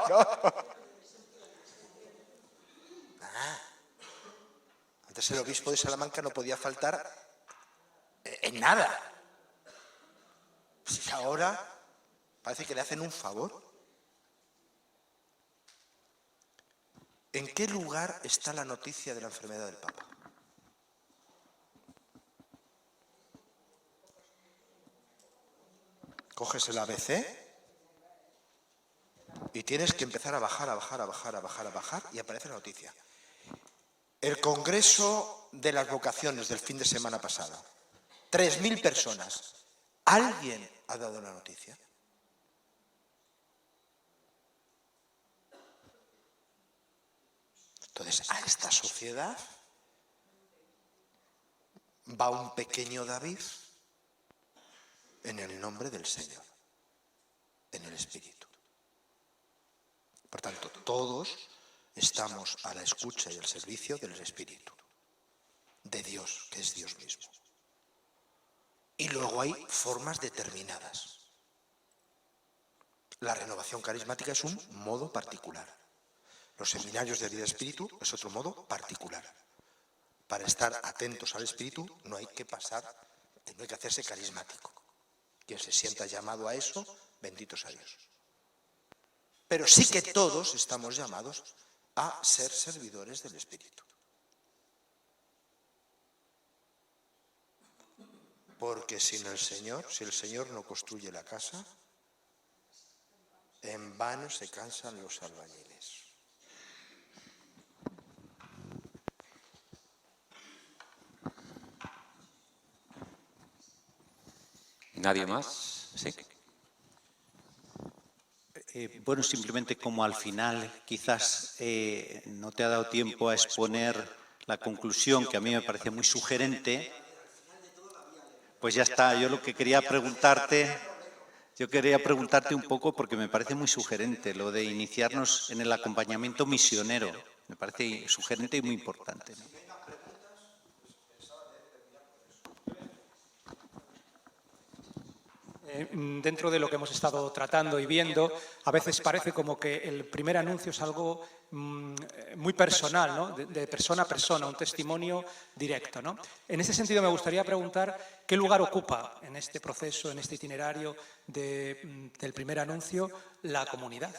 Antes el obispo de Salamanca no podía faltar en nada. Si ahora parece que le hacen un favor. ¿En qué lugar está la noticia de la enfermedad del Papa? Coges el ABC y tienes que empezar a bajar y aparece la noticia. El Congreso de las Vocaciones del fin de semana pasado. 3.000 personas. ¿Alguien ha dado la noticia? Entonces, a esta sociedad va un pequeño David en el nombre del Señor, en el Espíritu. Por tanto, todos estamos a la escucha y al servicio del Espíritu, de Dios, que es Dios mismo. Y luego hay formas determinadas. La renovación carismática es un modo particular. Los seminarios de vida espíritu es otro modo particular. Para estar atentos al Espíritu no hay que hacerse carismático. Quien se sienta llamado a eso, bendito sea Dios. Pero sí que todos estamos llamados a ser servidores del Espíritu. Porque si el Señor no construye la casa, en vano se cansan los albañiles. ¿Nadie más? Sí. Bueno, simplemente como al final quizás no te ha dado tiempo a exponer la conclusión, que a mí me parece muy sugerente, pues ya está. Yo lo que quería preguntarte un poco, porque me parece muy sugerente, lo de iniciarnos en el acompañamiento misionero. Me parece sugerente y muy importante, ¿no? Dentro de lo que hemos estado tratando y viendo, a veces parece como que el primer anuncio es algo muy personal, ¿no? De persona a persona, un testimonio directo, ¿no? En ese sentido me gustaría preguntar qué lugar ocupa en este proceso, en este itinerario del primer anuncio, la comunidad.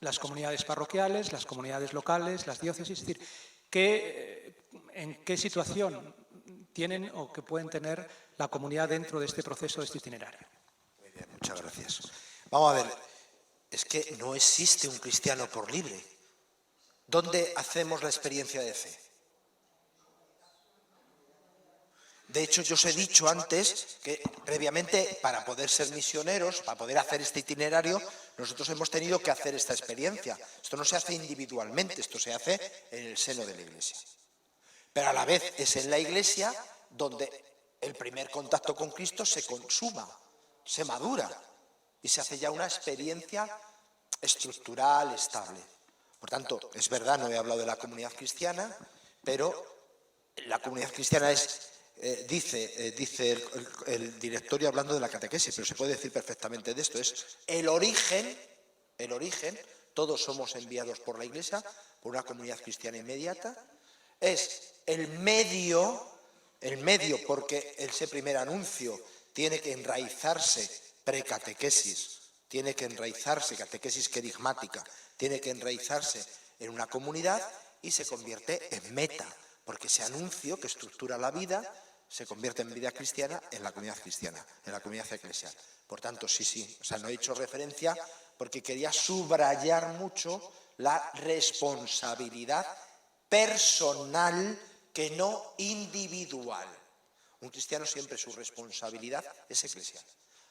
Las comunidades parroquiales, las comunidades locales, las diócesis, es decir, ¿en qué situación tienen o que pueden tener la comunidad dentro de este proceso, de este itinerario? Muy bien, muchas gracias. Vamos a ver, es que no existe un cristiano por libre. ¿Dónde hacemos la experiencia de fe? De hecho, yo os he dicho antes que previamente, para poder ser misioneros, para poder hacer este itinerario, nosotros hemos tenido que hacer esta experiencia. Esto no se hace individualmente, esto se hace en el seno de la Iglesia. Pero a la vez es en la Iglesia donde el primer contacto con Cristo se consuma, se madura y se hace ya una experiencia estructural, estable. Por tanto, es verdad, no he hablado de la comunidad cristiana, pero la comunidad cristiana es... dice el directorio hablando de la catequesis, pero se puede decir perfectamente de esto, es el origen, todos somos enviados por la Iglesia, por una comunidad cristiana inmediata, es el medio porque ese primer anuncio tiene que enraizarse precatequesis, tiene que enraizarse catequesis querigmática, tiene que enraizarse en una comunidad y se convierte en meta, porque ese anuncio que estructura la vida se convierte en vida cristiana en la comunidad cristiana, en la comunidad eclesial. Por tanto, sí, o sea, no he hecho referencia porque quería subrayar mucho la responsabilidad personal que no individual. Un cristiano siempre su responsabilidad es eclesial.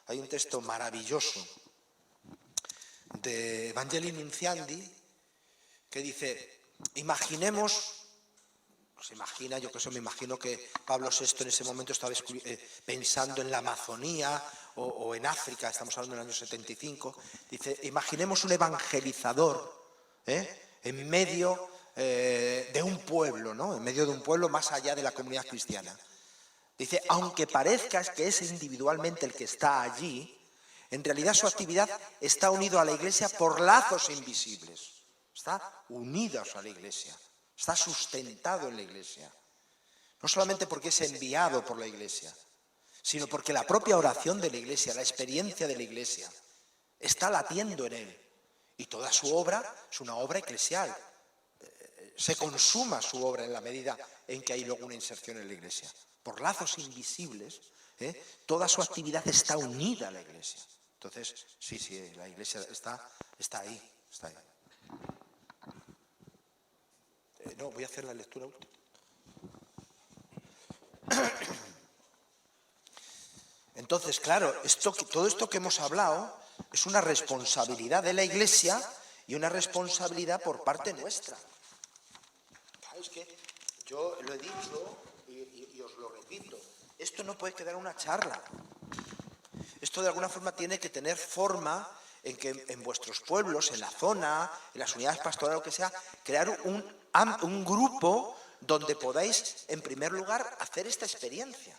Hay un texto maravilloso de Evangelii Nunciandi que dice, imaginemos... Se imagina, yo me imagino que Pablo VI en ese momento estaba pensando en la Amazonía o en África, estamos hablando del año 75, dice, imaginemos un evangelizador en medio de un pueblo, ¿no? En medio de un pueblo más allá de la comunidad cristiana. Dice, aunque parezca que es individualmente el que está allí, en realidad su actividad está unido a la Iglesia por lazos invisibles, está unidos a la Iglesia. Está sustentado en la Iglesia. No solamente porque es enviado por la Iglesia, sino porque la propia oración de la Iglesia, la experiencia de la Iglesia, está latiendo en él. Y toda su obra es una obra eclesial. Se consuma su obra en la medida en que hay luego una inserción en la Iglesia. Por lazos invisibles, toda su actividad está unida a la Iglesia. Entonces, sí, la Iglesia está ahí, está ahí. No, voy a hacer la lectura última. Entonces, claro, todo esto que hemos hablado es una responsabilidad de la Iglesia y una responsabilidad por parte nuestra. Claro, es que yo lo he dicho y os lo repito, esto no puede quedar una charla. Esto de alguna forma tiene que tener forma en que en vuestros pueblos, en la zona, en las unidades pastorales, lo que sea, crear un grupo donde podáis, en primer lugar, hacer esta experiencia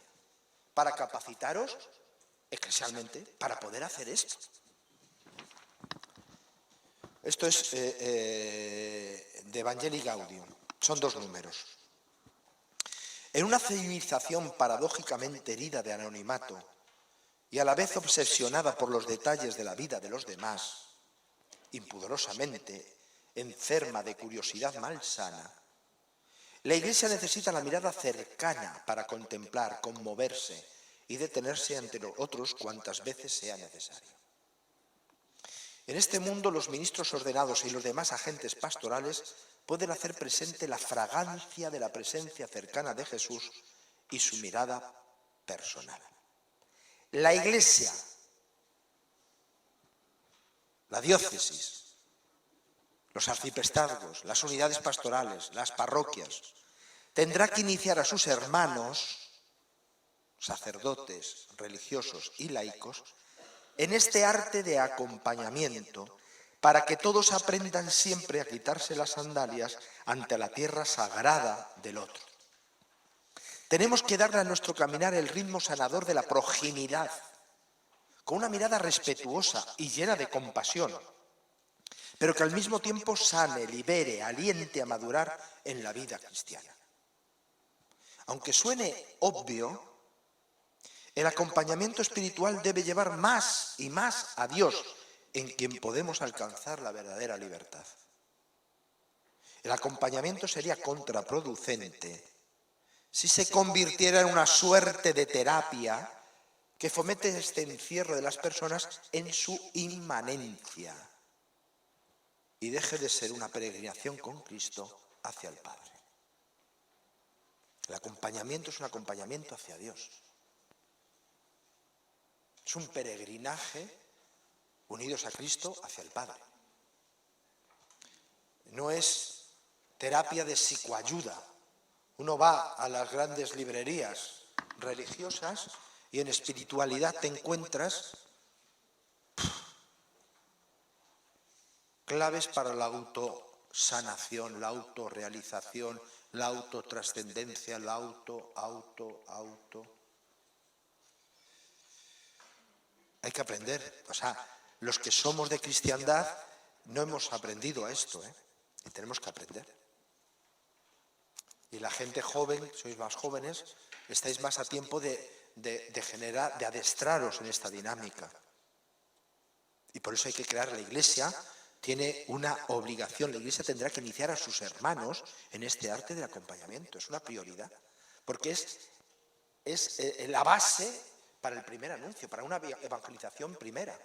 para capacitaros eclesialmente para poder hacer esto. Esto es de Evangelii Gaudium, son 2 números. En una civilización paradójicamente herida de anonimato y a la vez obsesionada por los detalles de la vida de los demás, impudorosamente enferma de curiosidad malsana, la Iglesia necesita la mirada cercana para contemplar, conmoverse y detenerse ante los otros cuantas veces sea necesario. En este mundo, los ministros ordenados y los demás agentes pastorales pueden hacer presente la fragancia de la presencia cercana de Jesús y su mirada personal. La Iglesia, la diócesis, los arciprestazgos, las unidades pastorales, las parroquias, tendrá que iniciar a sus hermanos, sacerdotes, religiosos y laicos, en este arte de acompañamiento para que todos aprendan siempre a quitarse las sandalias ante la tierra sagrada del otro. Tenemos que darle a nuestro caminar el ritmo sanador de la proximidad, con una mirada respetuosa y llena de compasión, pero que al mismo tiempo sane, libere, aliente a madurar en la vida cristiana. Aunque suene obvio, el acompañamiento espiritual debe llevar más y más a Dios, en quien podemos alcanzar la verdadera libertad. El acompañamiento sería contraproducente si se convirtiera en una suerte de terapia que fomente este encierro de las personas en su inmanencia y deje de ser una peregrinación con Cristo hacia el Padre. El acompañamiento es un acompañamiento hacia Dios. Es un peregrinaje unidos a Cristo hacia el Padre. No es terapia de psicoayuda. Uno va a las grandes librerías religiosas y en espiritualidad te encuentras claves para la autosanación, la autorrealización, la autotrascendencia, la auto. Hay que aprender. O sea, los que somos de cristiandad no hemos aprendido a esto, y tenemos que aprender. Y la gente joven, sois más jóvenes, estáis más a tiempo de generar, de adestraros en esta dinámica. Y por eso hay que crear la Iglesia. Tiene una obligación, la Iglesia tendrá que iniciar a sus hermanos en este arte del acompañamiento, es una prioridad, porque es la base para el primer anuncio, para una evangelización primera,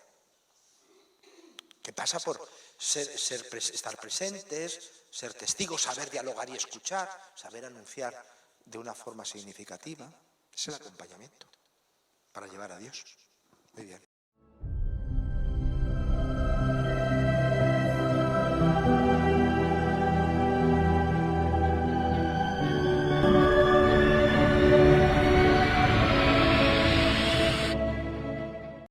que pasa por estar presentes, ser testigos, saber dialogar y escuchar, saber anunciar de una forma significativa. Es el acompañamiento para llevar a Dios. Muy bien.